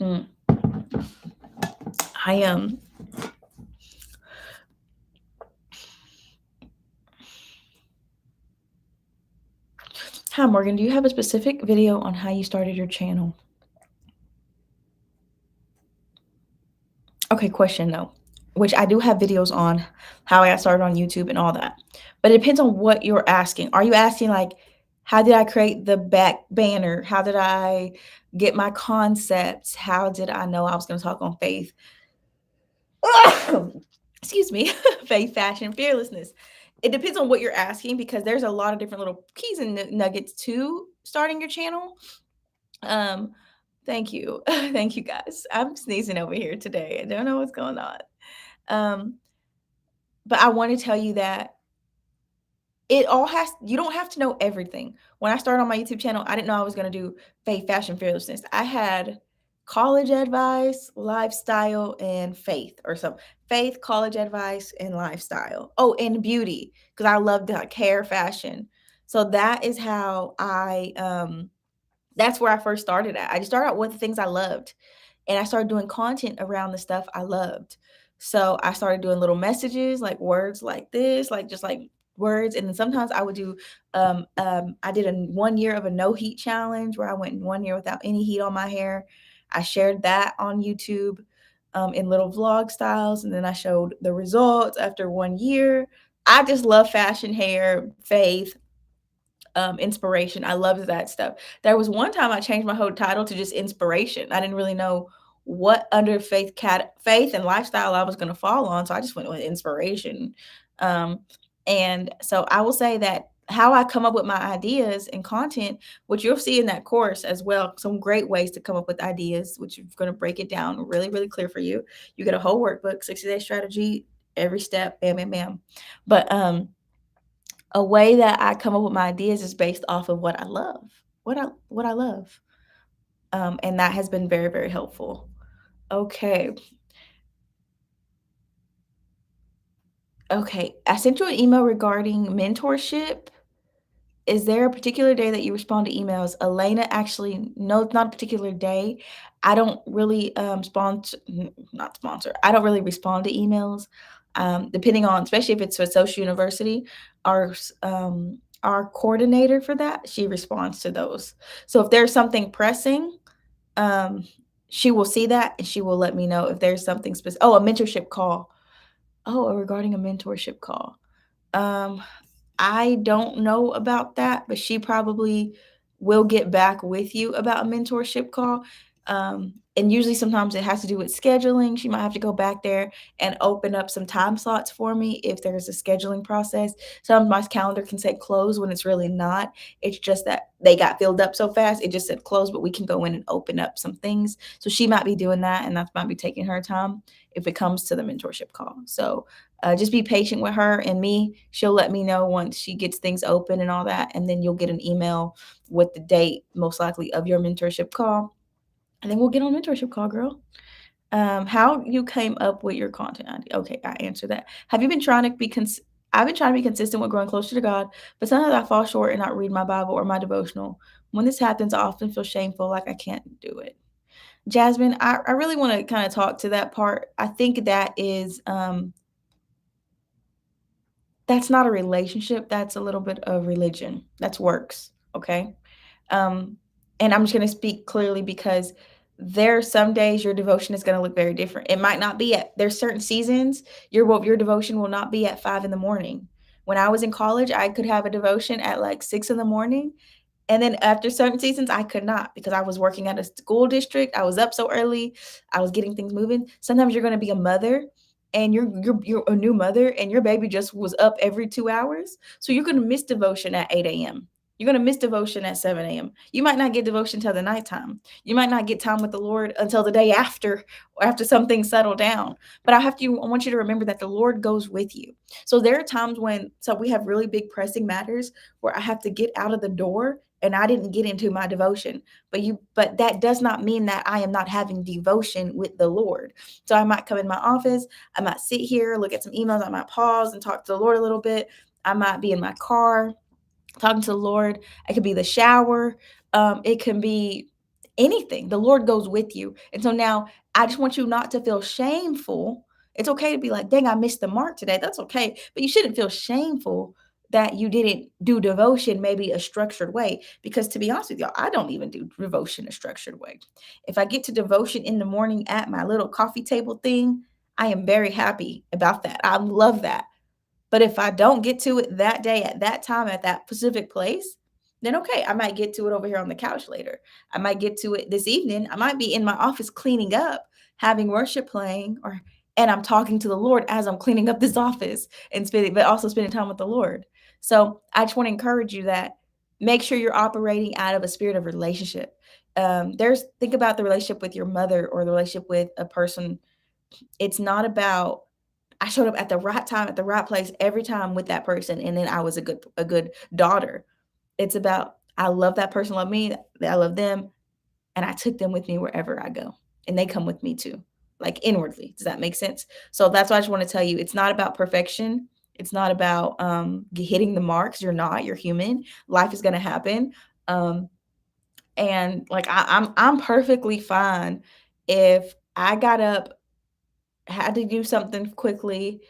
Mm. I am. Hi, Morgan. Do you have a specific video on how you started your channel? Okay, question though, which I do have videos on how I got started on YouTube and all that. But it depends on what you're asking. Are you asking like, how did I create the back banner? How did I get my concepts? How did I know I was going to talk on faith? Excuse me, faith, fashion, fearlessness. It depends on what you're asking because there's a lot of different little keys and nuggets to starting your channel. Thank you. Thank you guys. I'm sneezing over here today. I don't know what's going on. Um, but I want to tell you that you don't have to know everything. When I started on my YouTube channel, I didn't know I was going to do faith, fashion, fearlessness. I had college advice, lifestyle, and faith or something. Faith, college advice, and lifestyle. Oh, and beauty, because I loved like hair, fashion. So that is how that's where I first started at. I just started out with the things I loved and I started doing content around the stuff I loved. So I started doing little messages like words like this, like just like words. And then sometimes I would do I did a 1 year of a no heat challenge where I went 1 year without any heat on my hair. I shared that on YouTube in little vlog styles, and then I showed the results after 1 year. I just love fashion, hair, faith, inspiration. I loved that stuff. There was one time I changed my whole title to just inspiration. I didn't really know what under faith and lifestyle I was going to fall on, so I just went with inspiration. And so I will say that how I come up with my ideas and content, which you'll see in that course as well, some great ways to come up with ideas, which you're going to break it down really, really clear for you. You get a whole workbook, 60-day strategy, every step, bam, bam, bam. But a way that I come up with my ideas is based off of what I love, what I love, and that has been very, very helpful. Okay, okay. I sent you an email regarding mentorship. Is there a particular day that you respond to emails? Elena, actually, no, it's not a particular day. I don't really sponsor, not sponsor. I don't really respond to emails. Depending on, especially if it's for social university, our coordinator for that, she responds to those. So if there's something pressing, um, she will see that and she will let me know if there's something specific. Oh, a mentorship call. Oh, regarding a mentorship call. Um, I don't know about that, but she probably will get back with you about a mentorship call. And usually sometimes it has to do with scheduling. She might have to go back there and open up some time slots for me if there's a scheduling process. Sometimes my calendar can say close when it's really not. It's just that they got filled up so fast. It just said close, but we can go in and open up some things. So she might be doing that, and that might be taking her time if it comes to the mentorship call. So just be patient with her and me. She'll let me know once she gets things open and all that. And then you'll get an email with the date, most likely, of your mentorship call. And then we'll get on mentorship call, girl. How you came up with your content idea. Okay, I answered that. Have you been trying to be I've been trying to be consistent with growing closer to God, but sometimes I fall short and not read my Bible or my devotional. When this happens, I often feel shameful, like I can't do it. Jasmine, I really want to kind of talk to that part. I think that is that's not a relationship, that's a little bit of religion. That's works, okay? Um, and I'm just gonna speak clearly because there are some days your devotion is gonna look very different. It might not be at there's certain seasons, your devotion will not be at 5 in the morning. When I was in college, I could have a devotion at, like, 6 in the morning, and then after certain seasons, I could not because I was working at a school district, I was up so early, I was getting things moving. Sometimes you're gonna be a mother and you're a new mother and your baby just was up every 2 hours, so you're gonna miss devotion at 8 a.m. You're gonna miss devotion at 7 a.m. You might not get devotion till the nighttime. You might not get time with the Lord until the day after, or after something settled down. But I want you to remember that the Lord goes with you. So there are times when, so we have really big pressing matters where I have to get out of the door and I didn't get into my devotion. But that does not mean that I am not having devotion with the Lord. So I might come in my office, I might sit here, look at some emails, I might pause and talk to the Lord a little bit. I might be in my car talking to the Lord. It could be the shower. It can be anything. The Lord goes with you. And so now I just want you not to feel shameful. It's okay to be like, dang, I missed the mark today. That's okay. But you shouldn't feel shameful that you didn't do devotion maybe a structured way. Because to be honest with y'all, I don't even do devotion a structured way. If I get to devotion in the morning at my little coffee table thing, I am very happy about that. I love that. But if I don't get to it that day, at that time, at that specific place, then okay, I might get to it over here on the couch later. I might get to it this evening. I might be in my office cleaning up, having worship playing, or and I'm talking to the Lord as I'm cleaning up this office and spending, but also spending time with the Lord. So I just want to encourage you that make sure you're operating out of a spirit of relationship. There's think about the relationship with your mother or the relationship with a person. It's not about I showed up at the right time, at the right place every time with that person, and then I was a good daughter. It's about I love that person, love me, I love them, and I took them with me wherever I go, and they come with me too, like inwardly. Does that make sense? So that's why I just want to tell you, it's not about perfection. It's not about hitting the marks. You're not. You're human. Life is gonna happen, um, and like I'm perfectly fine if I got up, had to do something quickly,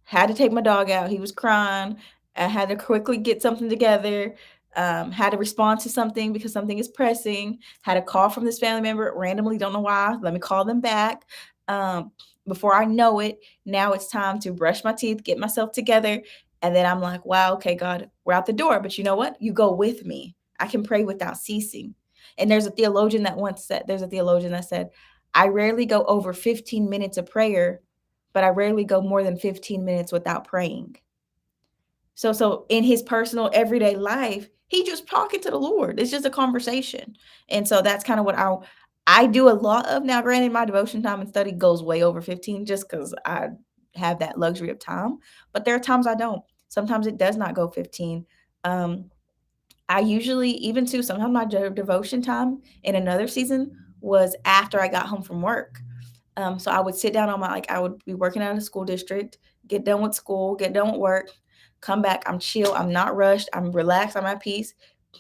had to take my dog out. He was crying. I had to quickly get something together. Had to respond to something because something is pressing. Had a call from this family member randomly, don't know why. Let me call them back. Um, Before I know it, now it's time to brush my teeth, get myself together. And then I'm like, wow, okay, God, we're out the door. But you know what? You go with me. I can pray without ceasing. And there's a theologian that said, I rarely go over 15 minutes of prayer, but I rarely go more than 15 minutes without praying. So in his personal everyday life, he just talking to the Lord. It's just a conversation. And so that's kind of what I do a lot of now. Granted, my devotion time and study goes way over 15 just because I have that luxury of time. But there are times I don't. Sometimes it does not go 15. Um, I usually, even too, sometimes my devotion time in another season was after I got home from work. So I would sit down on I would be working at a school district, get done with school, get done with work, come back. I'm chill. I'm not rushed. I'm relaxed. I'm at peace.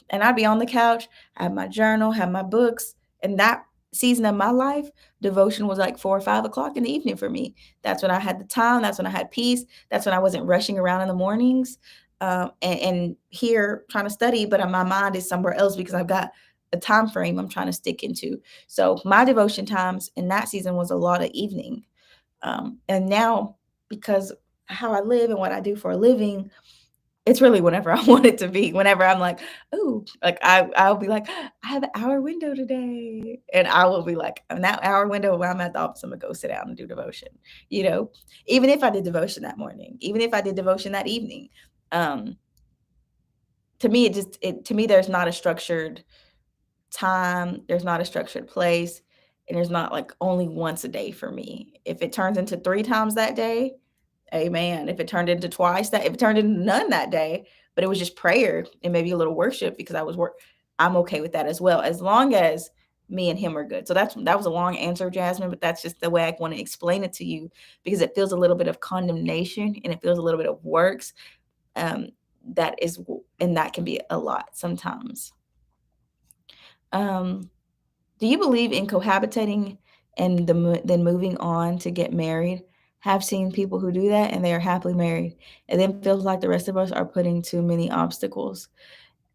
And I'd be on the couch, have my journal, have my books. And that season of my life, devotion was like 4 or 5 o'clock in the evening for me. That's when I had the time. That's when I had peace. That's when I wasn't rushing around in the mornings and here trying to study, but my mind is somewhere else because I've got a time frame I'm trying to stick into. So my devotion times in that season was a lot of evening. And now, because how I live and what I do for a living, it's really whenever I want it to be. Whenever I'm like, "Ooh," like, I'll be like, "I have an hour window today," and I will be like, "In that hour window when I'm at the office, Imma go sit down and do devotion," you know? Even if I did devotion that morning, even if I did devotion that evening, um, to me, to me, there's not a structured time, there's not a structured place, and there's not, like, only once a day for me. If it turns into 3 times that day, amen. If it turned into none that day, but it was just prayer and maybe a little worship because I'm okay with that as well, as long as me and him are good. So that was a long answer, Jasmine, but that's just the way I want to explain it to you because it feels a little bit of condemnation and it feels a little bit of works. Um, and that can be a lot sometimes. Um, do you believe in cohabitating and then moving on to get married? Have seen people who do that and they are happily married. And then feels like the rest of us are putting too many obstacles.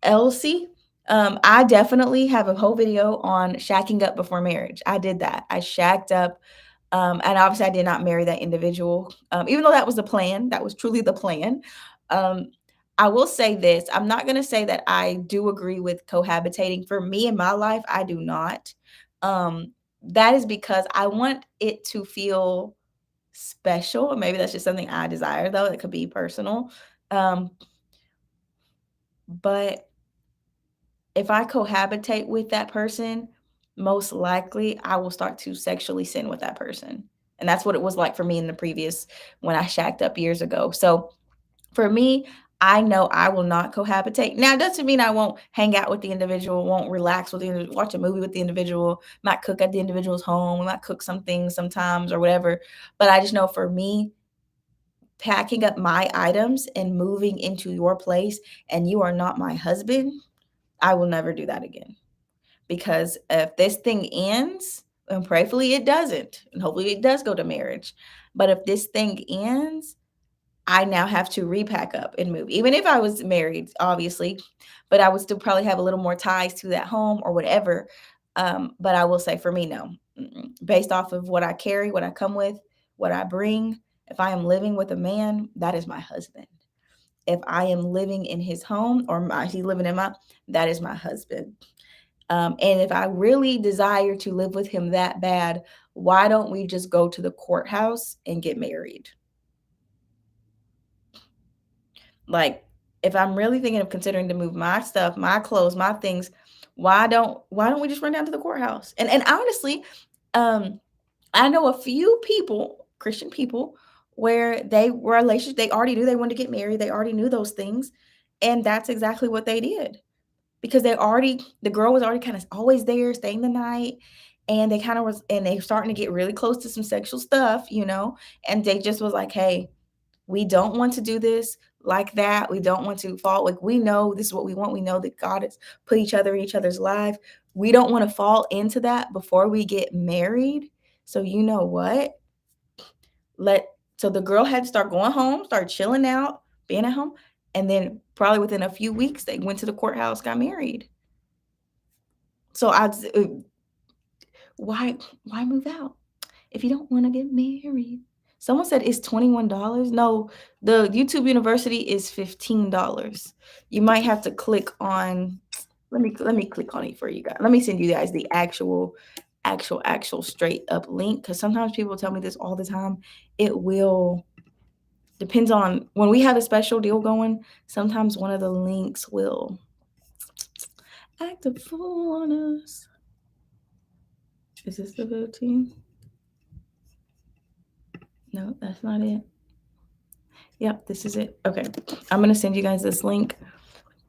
Elsie, I definitely have a whole video on shacking up before marriage. I did that. I shacked up, and obviously I did not marry that individual, even though that was the plan. That was truly the plan. Um, I will say this. I'm not going to say that I do agree with cohabitating. For me in my life, I do not. That is because I want it to feel special. Maybe that's just something I desire, though. It could be personal. Um, but if I cohabitate with that person, most likely I will start to sexually sin with that person. And that's what it was like for me in the previous when I shacked up years ago. So for me, I know I will not cohabitate. Now, it doesn't mean I won't hang out with the individual, won't relax with the individual, watch a movie with the individual, might cook at the individual's home, we might cook some things sometimes or whatever. But I just know for me, packing up my items and moving into your place and you are not my husband, I will never do that again. Because if this thing ends, and prayerfully it doesn't, and hopefully it does go to marriage, but if this thing ends, I now have to repack up and move. Even if I was married, obviously, but I would still probably have a little more ties to that home or whatever. But I will say for me, no. Based off of what I carry, what I come with, what I bring, if I am living with a man, that is my husband. If I am living in his home or he's living in my, that is my husband. And if I really desire to live with him that bad, why don't we just go to the courthouse and get married? Like, if I'm really thinking of considering to move my stuff, my clothes, my things, why don't we just run down to the courthouse? And honestly, um, I know a few people, Christian people, where they were relationship, they already knew they wanted to get married, they already knew those things, and that's exactly what they did. Because the girl was already kind of always there, staying the night, and they kind of was and they starting to get really close to some sexual stuff, and they just was like, "Hey, we don't want to do this like that. We don't want to fall. Like, we know this is what we want. We know that God has put each other in each other's life. We don't want to fall into that before we get married. So you know what? Let so the girl had to start going home, start chilling out, being at home, and then probably within a few weeks they went to the courthouse, got married. So why move out if you don't want to get married? Someone said it's $21. No, the YouTube University is $15. You might have to click on let me click on it for you guys. Let me send you guys the actual straight up link because sometimes people tell me this all the time. It will depends on when we have a special deal going, sometimes one of the links will act a fool on us. Is this the 15? No, that's not it. Yep, this is it. Okay. I'm going to send you guys this link.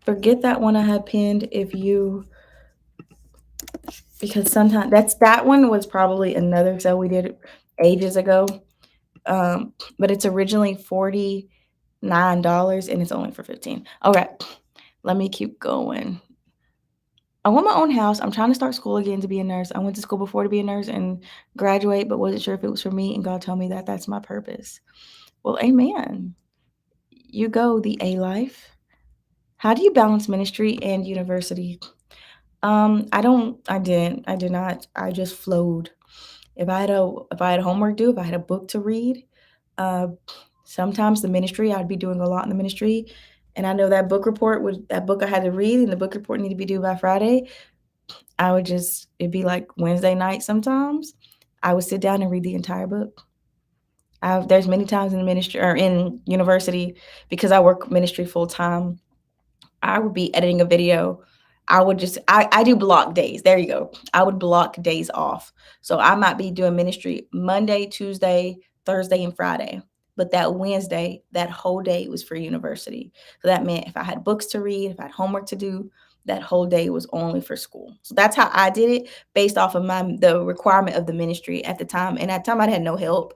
Forget that one I had pinned because sometimes that one was probably another sale we did ages ago. But it's originally $49 and it's only for 15. Okay. Let me keep going. I want my own house. I'm trying to start school again to be a nurse. I went to school before to be a nurse and graduate, but wasn't sure if it was for me. And God told me that that's my purpose. Well, amen. You go, the A life. How do you balance ministry and university? I did not. I just flowed. If I had homework due, if I had a book to read, uh, sometimes the ministry, I'd be doing a lot in the ministry. And I know that book I had to read and the book report needed to be due by Friday. It'd be like Wednesday night sometimes. I would sit down and read the entire book. There's many times in the ministry or in university because I work ministry full time. I would be editing a video. I do block days. There you go. I would block days off. So I might be doing ministry Monday, Tuesday, Thursday, and Friday. But that Wednesday, that whole day was for university. So that meant if I had books to read, if I had homework to do, that whole day was only for school. So that's how I did it based off of the requirement of the ministry at the time. And at the time I had no help.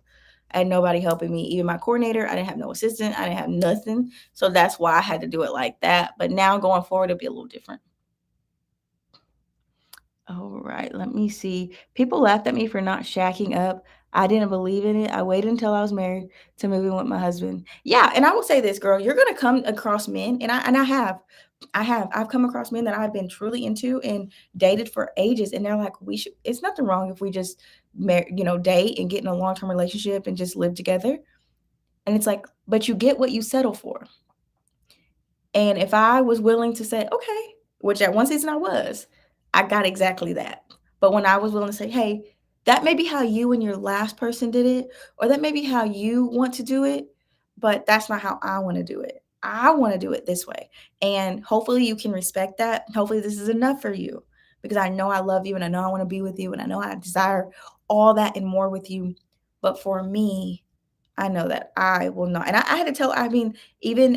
I had nobody helping me. Even my coordinator, I didn't have no assistant. I didn't have nothing. So that's why I had to do it like that. But now going forward, it'll be a little different. All right, let me see. People laughed at me for not shacking up. I didn't believe in it. I waited until I was married to move in with my husband. Yeah, and I will say this, girl, you're gonna come across men, and I have. I've come across men that I've been truly into and dated for ages, and they're like, we should. It's nothing wrong if we just, date and get in a long term relationship and just live together. And it's like, but you get what you settle for. And if I was willing to say, okay, which at one season I got exactly that. But when I was willing to say, hey, That may be how you and your last person did it, or that may be how you want to do it, but that's not how I want to do it. I want to do it this way. And hopefully you can respect that. Hopefully this is enough for you because I know I love you and I know I want to be with you and I know I desire all that and more with you. But for me, I know that I will not. And I had to tell, I mean, even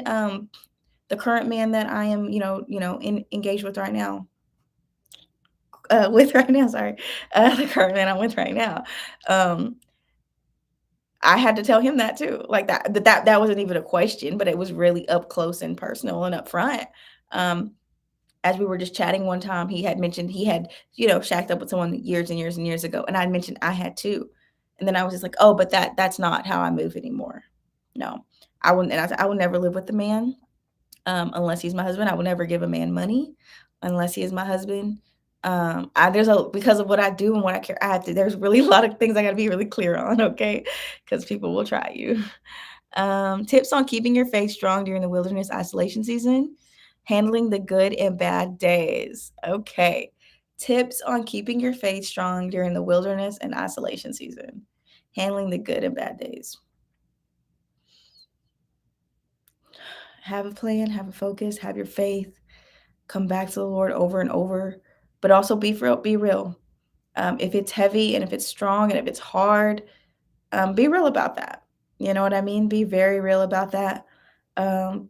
the current man that I am, engaged with right now, sorry, the current man I'm with right now. Um, I had to tell him that too, like that wasn't even a question, but it was really up close and personal and upfront. Um, as we were just chatting one time, he had mentioned he had, shacked up with someone years and years and years ago, and I mentioned I had too, and then I was just like, "Oh, but that's not how I move anymore. No, I wouldn't." And I said, "I will never live with a man unless he's my husband. I will never give a man money unless he is my husband." There's a because of what I do and what I care. I have to. There's really a lot of things I got to be really clear on, okay? Because people will try you. Tips on keeping your faith strong during the wilderness isolation season, handling the good and bad days. Okay. Tips on keeping your faith strong during the wilderness and isolation season, handling the good and bad days. Have a plan, have a focus, have your faith, come back to the Lord over and over, but also be real. Be real. If it's heavy and if it's strong and if it's hard, be real about that. You know what I mean? Be very real about that. Um,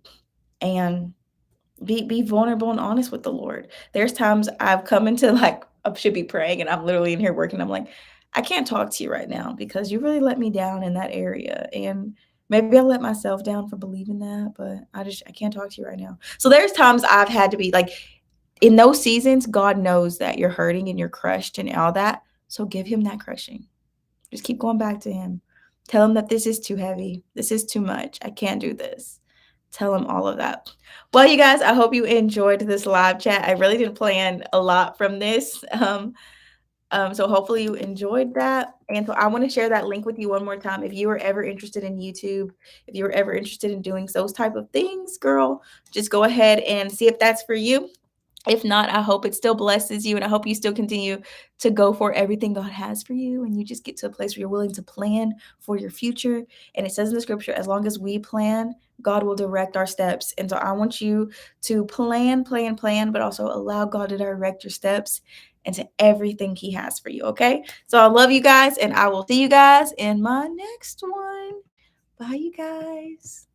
and be vulnerable and honest with the Lord. There's times I've come into like I should be praying and I'm literally in here working. I'm like, I can't talk to you right now because you really let me down in that area. And maybe I let myself down for believing that, but I can't talk to you right now. So there's times I've had to be like in those seasons, God knows that you're hurting and you're crushed and all that. So give him that crushing. Just keep going back to him. Tell him that this is too heavy. This is too much. I can't do this. Tell him all of that. Well, you guys, I hope you enjoyed this live chat. I really didn't plan a lot from this. So hopefully you enjoyed that. And so I want to share that link with you one more time. If you are ever interested in YouTube, if you are ever interested in doing those type of things, girl, just go ahead and see if that's for you. If not, I hope it still blesses you and I hope you still continue to go for everything God has for you and you just get to a place where you're willing to plan for your future. And it says in the scripture, as long as we plan, God will direct our steps. And so I want you to plan, but also allow God to direct your steps into everything He has for you. Okay. So I love you guys and I will see you guys in my next one. Bye, you guys.